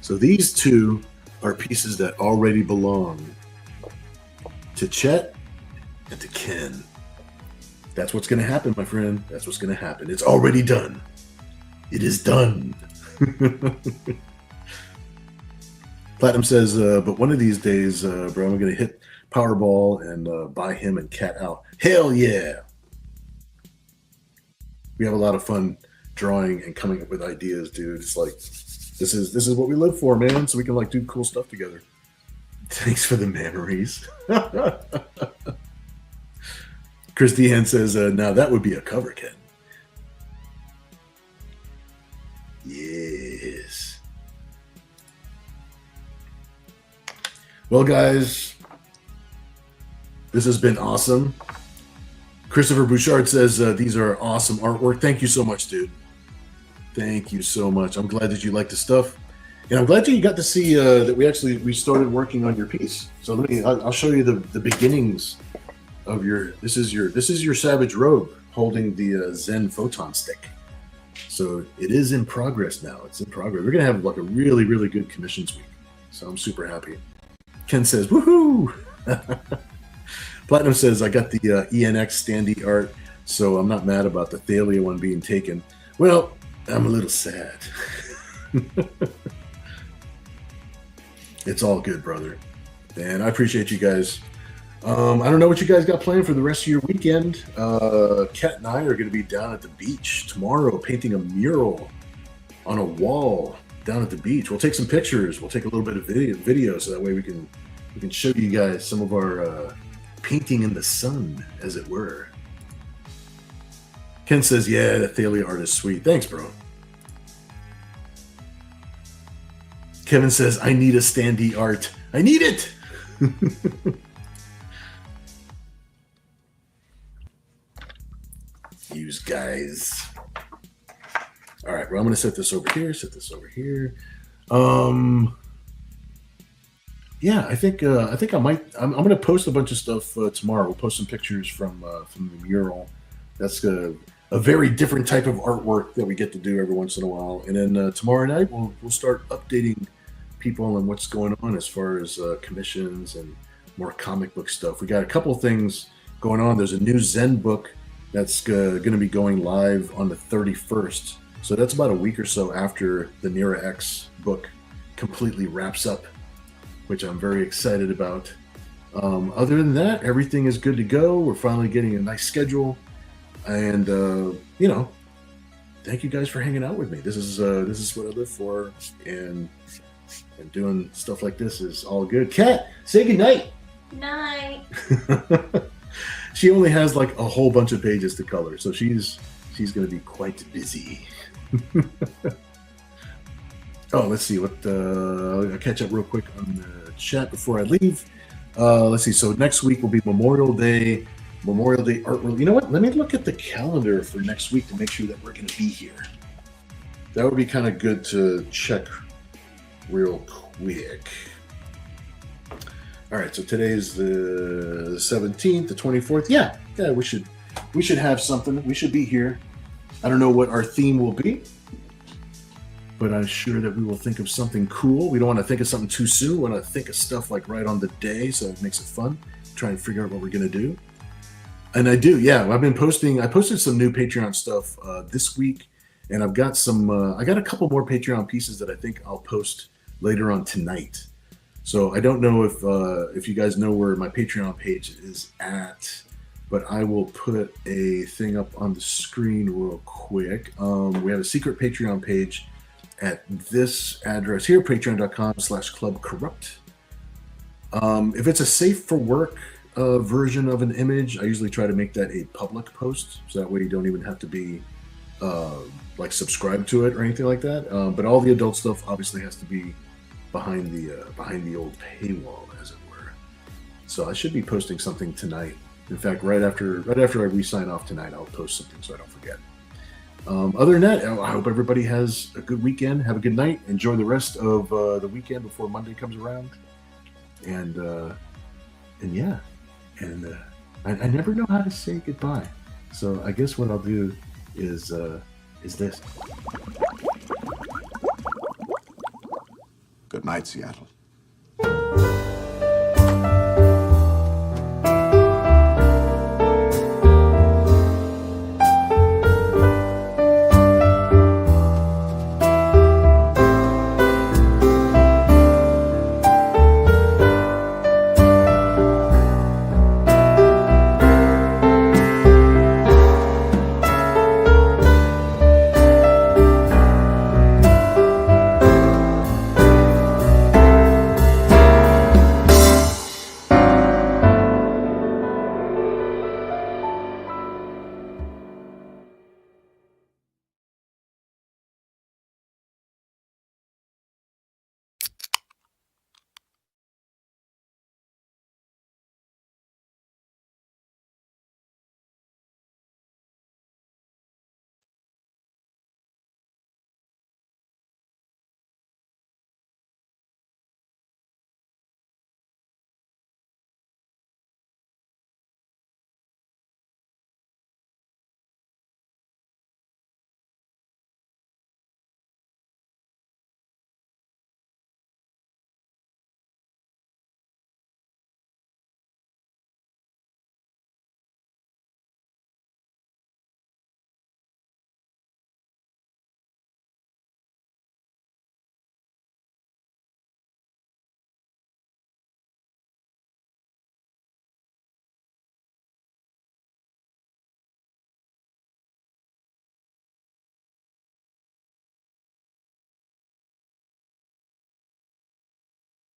So these two are pieces that already belong to Chet and to Ken. That's what's going to happen, my friend. That's what's going to happen. It's already done. It is done. Platinum says, but one of these days, bro, I'm going to hit Powerball and buy him and Cat out. Hell yeah. We have a lot of fun drawing and coming up with ideas, dude. It's like, this is what we live for, man. So we can like do cool stuff together. Thanks for the memories. Chris Dehan says, now that would be a cover, Ken. Yes. Well, guys, this has been awesome. Christopher Bouchard says, these are awesome artwork. Thank you so much, dude. Thank you so much. I'm glad that you like the stuff. And I'm glad that you got to see that we started working on your piece. So I'll show you the beginnings of this is your Savage Rogue holding the Zen photon stick. So it is in progress now. It's in progress. We're gonna have like a really, really good commissions week. So I'm super happy. Ken says, woohoo! Platinum says, I got the ENX standee art, so I'm not mad about the Thalia one being taken. Well, I'm a little sad. It's all good, brother. And I appreciate you guys. I don't know what you guys got planned for the rest of your weekend. Kat and I are going to be down at the beach tomorrow painting a mural on a wall down at the beach. We'll take some pictures. We'll take a little bit of video so that way we can show you guys some of our painting in the sun, as it were. Ken says, yeah, the Thalia art is sweet. Thanks, bro. Kevin says, I need a standee art. I need it! Use guys. All right, well, I'm going to set this over here. Yeah, I think I might. I'm going to post a bunch of stuff tomorrow. We'll post some pictures from the mural. That's a very different type of artwork that we get to do every once in a while. And then tomorrow night we'll start updating people on what's going on as far as commissions and more comic book stuff. We got a couple things going on. There's a new Zen book that's going to be going live on the 31st. So that's about a week or so after the Nira-X book completely wraps up, which I'm very excited about. Other than that, everything is good to go. We're finally getting a nice schedule. And, thank you guys for hanging out with me. This is what I live for. And doing stuff like this is all good. Kat, say goodnight. Night. She only has like a whole bunch of pages to color, so she's going to be quite busy. Oh, let's see what I'll catch up real quick on the chat before I leave. Let's see. So next week will be Memorial Day art. You know what? Let me look at the calendar for next week to make sure that we're going to be here. That would be kind of good to check real quick. All right, so today's the 17th, the 24th. Yeah, we should have something. We should be here. I don't know what our theme will be, but I'm sure that we will think of something cool. We don't want to think of something too soon. We want to think of stuff like right on the day, so it makes it fun. Try and figure out what we're gonna do. And I do, yeah. I've been posting. I posted some new Patreon stuff this week, and I've got some. I got a couple more Patreon pieces that I think I'll post later on tonight. So I don't know if you guys know where my Patreon page is at, but I will put a thing up on the screen real quick. We have a secret Patreon page at this address here, patreon.com/clubcorrupt. If it's a safe for work version of an image, I usually try to make that a public post, so that way you don't even have to be like subscribed to it or anything like that. But all the adult stuff obviously has to be behind the old paywall, as it were. So I should be posting something tonight. In fact, right after we sign off tonight, I'll post something so I don't forget. Other than that, I hope everybody has a good weekend. Have a good night. Enjoy the rest of the weekend before Monday comes around. And yeah, and I never know how to say goodbye. So I guess what I'll do is this. Good night, Seattle.